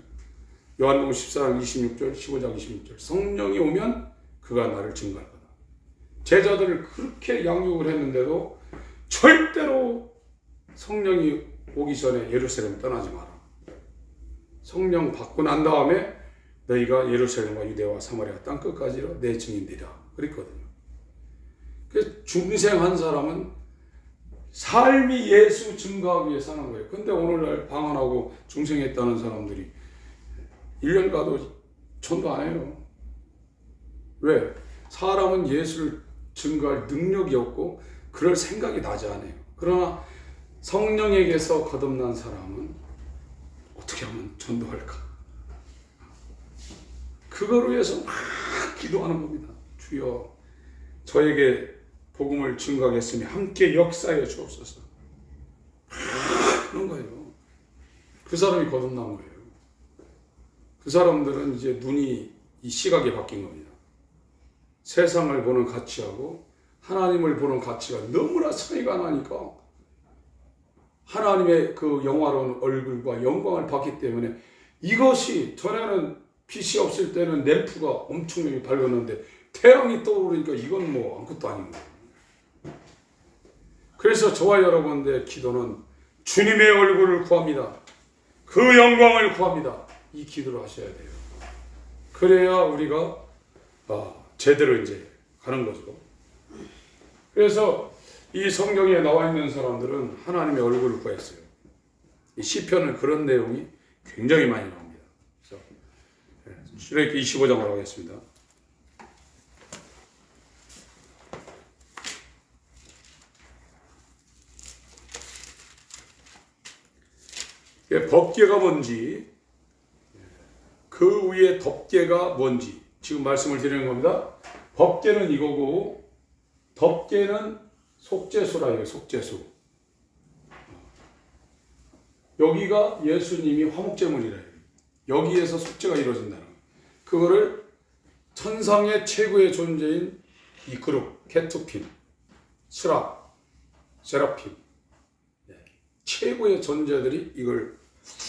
요한복음 14장 26절, 15장 26절. 성령이 오면 그가 나를 증거할 거다. 제자들을 그렇게 양육을 했는데도 절대로 성령이 오기 전에 예루살렘 떠나지 마라. 성령 받고 난 다음에 너희가 예루살렘과 유대와 사마리아 땅 끝까지로 내 증인되리라 그랬거든요. 그래서 중생한 사람은 삶이 예수 증거하기 위해 사는 거예요. 근데 오늘날 방언하고 중생했다는 사람들이 1년 가도 전도 안 해요. 왜? 사람은 예수를 증거할 능력이 없고 그럴 생각이 나지 않아요. 그러나 성령에게서 거듭난 사람은 어떻게 하면 전도할까? 그걸 위해서 막 기도하는 겁니다. 주여, 저에게 복음을 증거하겠으니 함께 역사해 주옵소서. 그런 거예요. 그 사람이 거듭난 거예요. 그 사람들은 이제 눈이 이 시각이 바뀐 겁니다. 세상을 보는 가치하고 하나님을 보는 가치가 너무나 차이가 나니까 하나님의 그 영화로운 얼굴과 영광을 받기 때문에 이것이 전에는 빛이 없을 때는 램프가 엄청나게 밝았는데 태양이 떠오르니까 이건 뭐 아무것도 아닌 거예요. 그래서 저와 여러분들의 기도는 주님의 얼굴을 구합니다. 그 영광을 구합니다. 이 기도를 하셔야 돼요. 그래야 우리가 제대로 이제 가는 거죠. 그래서 이 성경에 나와 있는 사람들은 하나님의 얼굴을 구했어요. 이 시편은 그런 내용이 굉장히 많이 나옵니다. 그래서 출애굽기 25장으로 하겠습니다. 법궤가 뭔지, 그 위에 덮개가 뭔지 지금 말씀을 드리는 겁니다. 법궤는 이거고 덮개는 속죄소라 이거예요. 속죄소. 여기가 예수님이 화목제물이래요. 여기에서 속죄가 이루어진다는 거예요. 그거를 천상의 최고의 존재인 이 그룹 케투핀, 스랍, 세라핌, 최고의 존재들이 이걸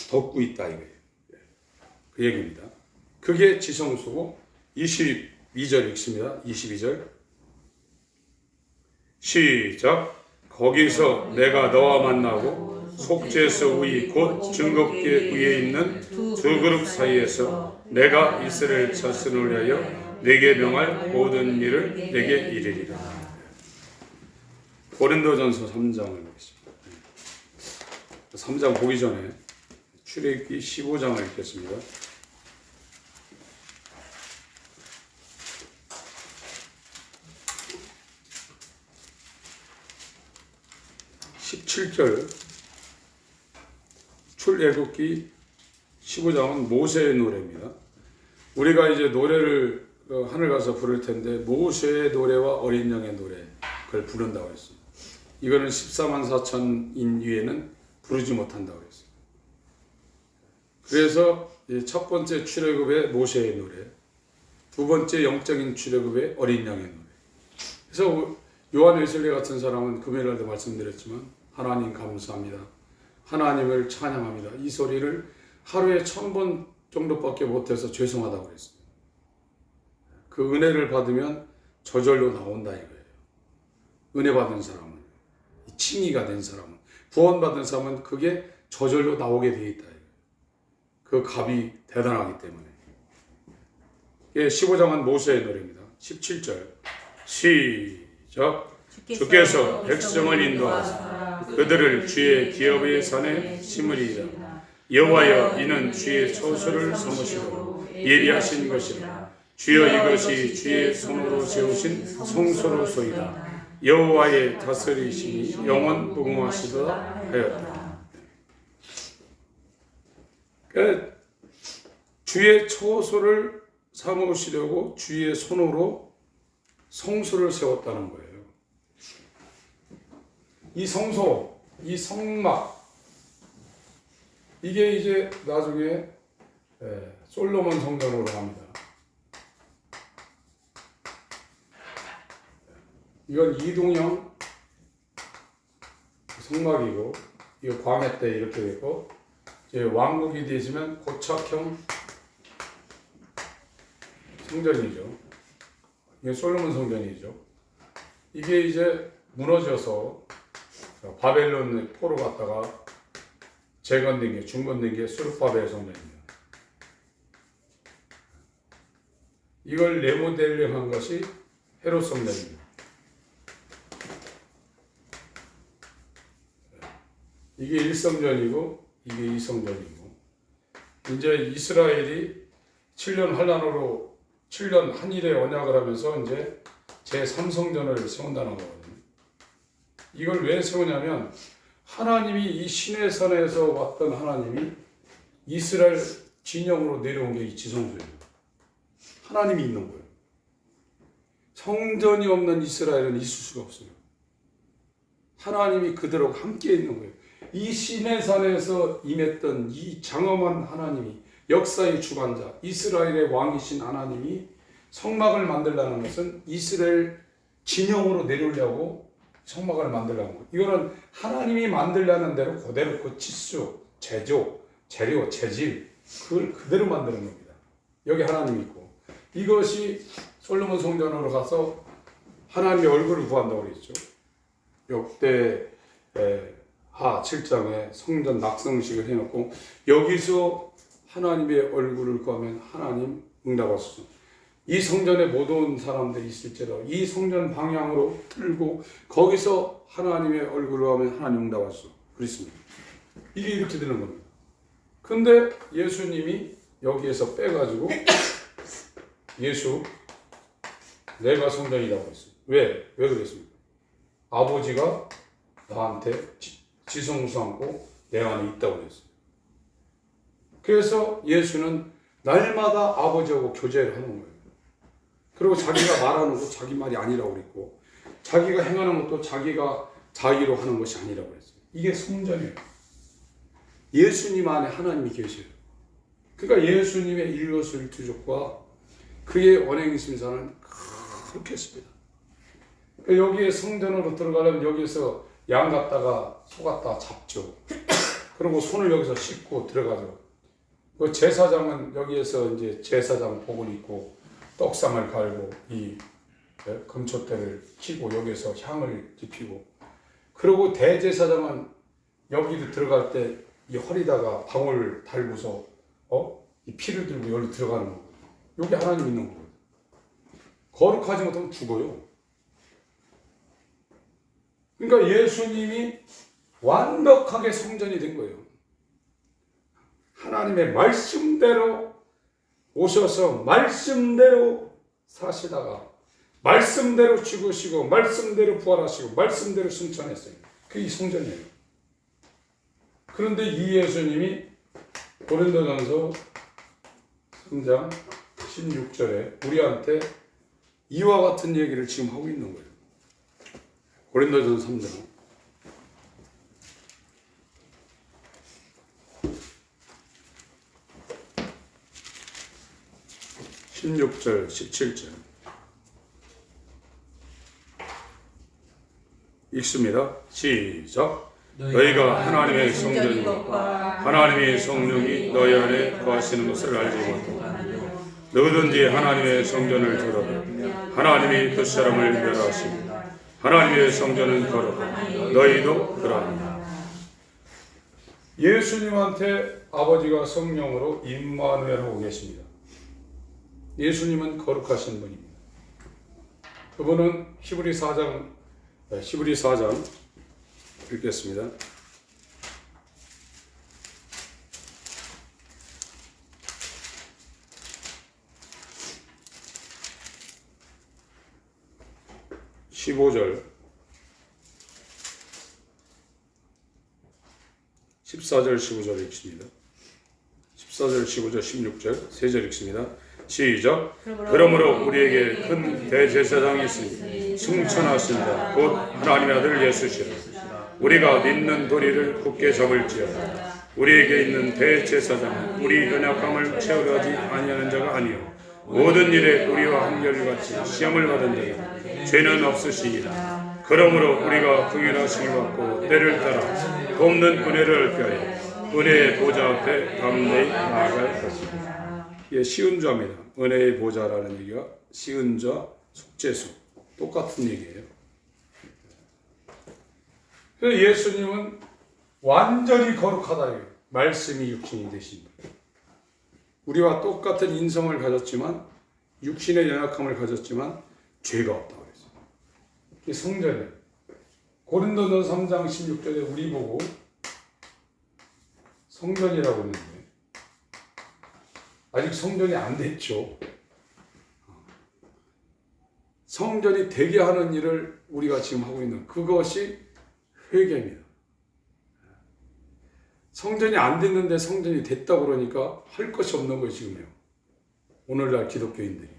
덮고 있다 이거예요. 그 얘기입니다. 그게 지성소고 22절 읽습니다. 22절 시작. 거기서 내가 너와 만나고 속죄소 위 곧 증거궤 위에 있는 두 그룹 사이에서 내가 이스라엘 자손을 위하여 내게 명할 모든 일을 내게 이르리라. 고린도전서 3장을 보겠습니다. 3장 보기 전에 출애굽기 15장을 읽겠습니다. 17절 출애굽기 15장은 모세의 노래입니다. 우리가 이제 노래를 하늘 가서 부를 텐데 모세의 노래와 어린 양의 노래 그걸 부른다고 했어요. 이거는 14만 4천인 위에는 부르지 못한다고 했어요. 그래서 첫 번째 출애굽의 모세의 노래, 두 번째 영적인 출애굽의 어린 양의 노래. 그래서 요한 웨슬리 같은 사람은 금요일날도 말씀드렸지만 하나님 감사합니다, 하나님을 찬양합니다, 이 소리를 하루에 1000번 정도밖에 못해서 죄송하다고 그랬어요. 그 은혜를 받으면 저절로 나온다 이거예요. 은혜 받은 사람은, 칭의가 된 사람은, 구원받은 사람은 그게 저절로 나오게 되어 있다. 그 값이 대단하기 때문에. 15장은 모세의 노래입니다. 17절 시작. 주께서 백성을 인도하사 그들을 주의 기업의 산에 심으리이다. 여호와여, 이는 주의 처소를 삼으시고 예비하신 것이라. 주여, 이것이 주의 손으로 세우신 성소로소이다. 여호와의 다스리심이 영원 무궁하시도다 하였다. 그러니까 주의 처소를 삼으시려고 주의 손으로 성소를 세웠다는 거예요. 이 성소, 이 성막, 이게 이제 나중에 솔로몬 성전으로 갑니다. 이건 이동형 성막이고, 이거 광해 때 이렇게 되고 이제 왕국이 되시면 고착형 성전이죠. 이게 솔로몬 성전이죠. 이게 이제 무너져서 바벨론 포로 갔다가 재건된 게 중건된 게 수르바벨 성전입니다. 이걸 레모델링한 것이 헤롯 성전입니다. 이게 1성전이고 이게 2성전이고 이제 이스라엘이 7년 환란으로 7년 한일의 언약을 하면서 이제 제3성전을 세운다는 거거든요. 이걸 왜 세우냐면 하나님이 이 시내산에서 왔던 하나님이 이스라엘 진영으로 내려온 게 이 지성소예요. 하나님이 있는 거예요. 성전이 없는 이스라엘은 있을 수가 없어요. 하나님이 그들하고 함께 있는 거예요. 이 시내산에서 임했던 이 장엄한 하나님이 역사의 주관자 이스라엘의 왕이신 하나님이 성막을 만들라는 것은 이스라엘 진영으로 내려오려고 성막을 만들라는 거예요. 이거는 하나님이 만들라는 대로 그대로 그 치수, 제조, 재료, 재질 그걸 그대로 만드는 겁니다. 여기 하나님이 있고 이것이 솔로몬 성전으로 가서 하나님의 얼굴을 구한다고 그랬죠. 역대 하 7장에 성전 낙성식을 해놓고 여기서 하나님의 얼굴을 구하면 하나님 응답하소서. 이 성전에 못 온 사람들이 있을지라도 이 성전 방향으로 틀고 거기서 하나님의 얼굴을 하면 하나님 응답하소서. 그렇습니다. 이게 이렇게 되는 겁니다. 근데 예수님이 여기에서 빼가지고 예수 내가 성전이라고 했어요. 왜 그랬습니까? 아버지가 나한테 지성소 않고 내 안에 있다고 그랬어요. 그래서 예수는 날마다 아버지하고 교제를 하는 거예요. 그리고 자기가 말하는 것도 자기 말이 아니라고 그랬고 자기가 행하는 것도 자기가 자기로 하는 것이 아니라고 그랬어요. 이게 성전이에요. 예수님 안에 하나님이 계셔요. 그러니까 예수님의 일거수일투족과 그의 언행심사는 그렇게 했습니다. 여기에 성전으로 들어가려면 여기에서 양 갖다가 소 갖다가 잡죠. 그리고 손을 여기서 씻고 들어가죠. 그 제사장은 여기에서 이제 제사장 복을 입고 떡상을 갈고 이 금초대를 켜고 여기에서 향을 입히고 그리고 대제사장은 여기로 들어갈 때 이 허리다가 방울 달고서 이 피를 들고 여기로 들어가는 거고 여기 하나님 있는 거거든요. 거룩하지 못하면 죽어요. 그러니까 예수님이 완벽하게 성전이 된 거예요. 하나님의 말씀대로 오셔서 말씀대로 사시다가 말씀대로 죽으시고 말씀대로 부활하시고 말씀대로 승천했어요. 그게 이 성전이에요. 그런데 이 예수님이 고린도전서 3장 16절에 우리한테 이와 같은 얘기를 지금 하고 있는 거예요. 고린도전서 3장 16절 17절 읽습니다. 시작. 너희가 하나님의 성전이고 하나님의 성령이 너희 안에 거하시는 것을 알지 못하고 누구든지 하나님의 성전을 더러워 하나님이 그 사람을 멸하시고 하나님의 성전은 거룩하고 너희도 그러하니라. 예수님한테 아버지가 성령으로 임마누엘하고 계십니다. 예수님은 거룩하신 분입니다. 그분은 히브리 4장 읽겠습니다. (15절) 14절 15절 읽습니다. 14절 15절 16절 3절 읽습니다. 시작. 그러므로 우리에게 큰 대제사장이 있으니 승천하신 자 곧 하나님의 아들 예수시라. 우리가 믿는 도리를 굳게 잡을지어다. 우리에게 있는 대제사장은 우리 연약함을 채우려 하지 아니하는 자가 아니요 모든 일에 우리와 한결같이 시험을 받은 자가 죄는 없으시니라. 그러므로 우리가 긍휼하심을 받고 때를 따라 돕는 은혜를 위하여 은혜의 보좌 앞에 담대히 나아갈 것입니다. 이게 시은좌입니다. 은혜의 보좌라는 얘기가 시은좌, 속죄수 똑같은 얘기예요. 그래서 예수님은 완전히 거룩하다. 말씀이 육신이 되신 분. 우리와 똑같은 인성을 가졌지만 육신의 연약함을 가졌지만 죄가 없다고 그랬어요. 이게 성전이에요. 고린도서 3장 16절에 우리 보고 성전이라고 했는데 아직 성전이 안 됐죠. 성전이 되게 하는 일을 우리가 지금 하고 있는 그것이 회개입니다. 성전이 안 됐는데 성전이 됐다고 그러니까 할 것이 없는 거예요, 지금요. 오늘날 기독교인들이.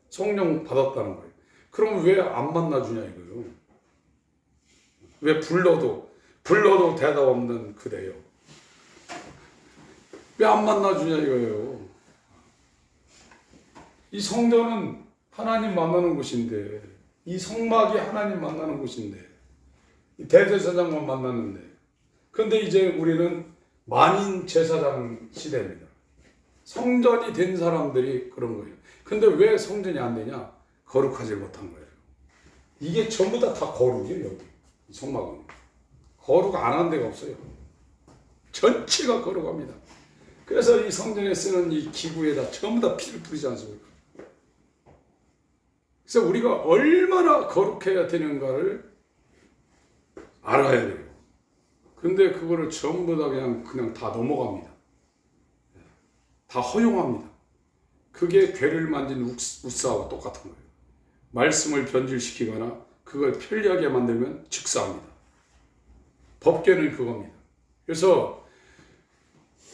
성령 받았다는 거예요. 그럼 왜 안 만나주냐 이거예요. 왜 불러도 대답 없는 그대요. 왜 안 만나주냐 이거예요. 이 성전은 하나님 만나는 곳인데, 이 성막이 하나님 만나는 곳인데, 이 대제사장만 만났는데, 근데 이제 우리는 만인 제사장 시대입니다. 성전이 된 사람들이 그런 거예요. 근데 왜 성전이 안 되냐? 거룩하지 못한 거예요. 이게 전부 다 거룩이에요, 여기. 성막은. 거룩 안 한 데가 없어요. 전체가 거룩합니다. 그래서 이 성전에 쓰는 이 기구에다 전부 다 피를 뿌리지 않습니까? 그래서 우리가 얼마나 거룩해야 되는가를 알아야 돼요. 근데 그거를 전부 다 그냥 다 넘어갑니다. 다 허용합니다. 그게 괴를 만진 우사와 똑같은 거예요. 말씀을 변질시키거나 그걸 편리하게 만들면 즉사합니다. 법궤는 그겁니다. 그래서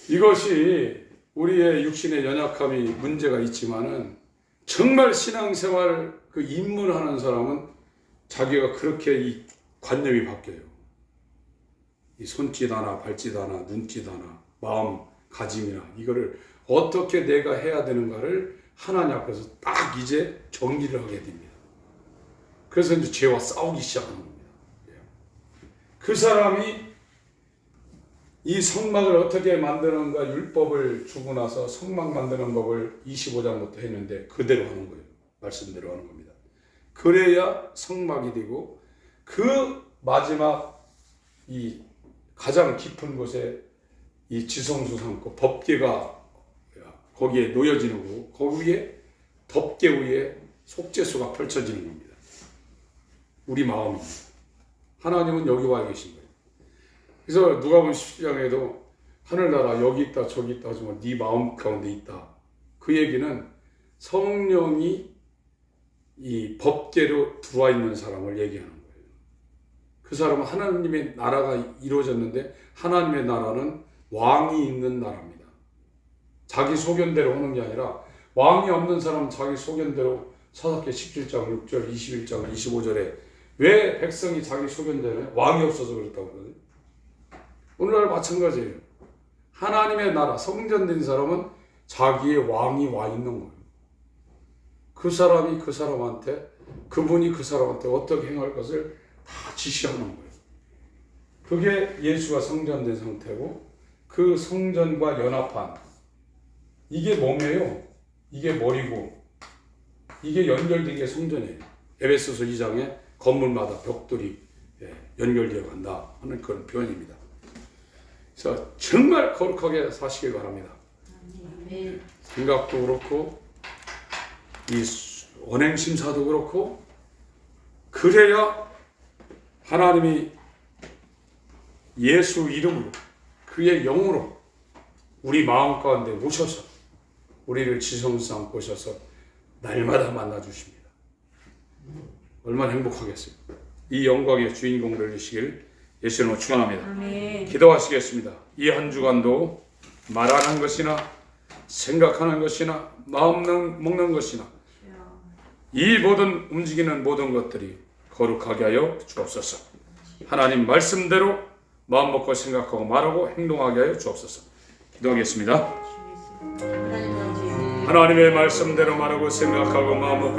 이것이 우리의 육신의 연약함이 문제가 있지만은 정말 신앙생활 그 입문하는 사람은 자기가 그렇게 이 관념이 바뀌어요. 이 손짓 하나, 발짓 하나, 눈짓 하나, 마음가짐이나 이거를 어떻게 내가 해야 되는가를 하나님 앞에서 딱 이제 정리를 하게 됩니다. 그래서 이제 죄와 싸우기 시작하는 겁니다. 그 사람이 이 성막을 어떻게 만드는가 율법을 주고 나서 성막 만드는 법을 25장부터 했는데 그대로 하는 거예요. 말씀대로 하는 겁니다. 그래야 성막이 되고 그 마지막 이 가장 깊은 곳에 이 지성수 삼고 법궤가 거기에 놓여지는 거고 거기에 덮개 위에 속죄수가 펼쳐지는 겁니다. 우리 마음입니다. 하나님은 여기 와 계신 거예요. 그래서 누가복음 17장에도 하늘나라 여기 있다 저기 있다 하지만 네 마음 가운데 있다. 그 얘기는 성령이 이 법궤로 들어와 있는 사람을 얘기하는 거예요. 그 사람은 하나님의 나라가 이루어졌는데 하나님의 나라는 왕이 있는 나라입니다. 자기 소견대로 하는 게 아니라 왕이 없는 사람은 자기 소견대로 사사기 17장 6절 21장 25절에 왜 백성이 자기 소견대로 왕이 없어서 그렇다고 그러거든요. 오늘날 마찬가지예요. 하나님의 나라 성전된 사람은 자기의 왕이 와 있는 거예요. 그 사람이 그 사람한테 그분이 그 사람한테 어떻게 행할 것을 다 지시하는 거예요. 그게 예수가 성전된 상태고 그 성전과 연합한 이게 몸이에요. 이게 머리고 이게 연결된 게 성전이에요. 에베소서 2장에 건물마다 벽돌이 연결되어 간다 하는 그런 표현입니다. 그래서 정말 거룩하게 사시길 바랍니다. 생각도 그렇고 이 언행심사도 그렇고 그래야 하나님이 예수 이름으로 그의 영으로 우리 마음 가운데 오셔서 우리를 지성수 삼고 오셔서 날마다 만나주십니다. 얼마나 행복하겠습니까? 이 영광의 주인공을 되시길 예수님으로 축원합니다. 아멘. 기도하시겠습니다. 이 한 주간도 말하는 것이나 생각하는 것이나 마음 먹는 것이나 이 모든 움직이는 모든 것들이 거룩하게 하여 주옵소서. 하나님 말씀대로 마음 먹고 생각하고 말하고 행동하게 하여 주옵소서. 기도하겠습니다. 하나님의 말씀대로 말하고 생각하고 마음 먹고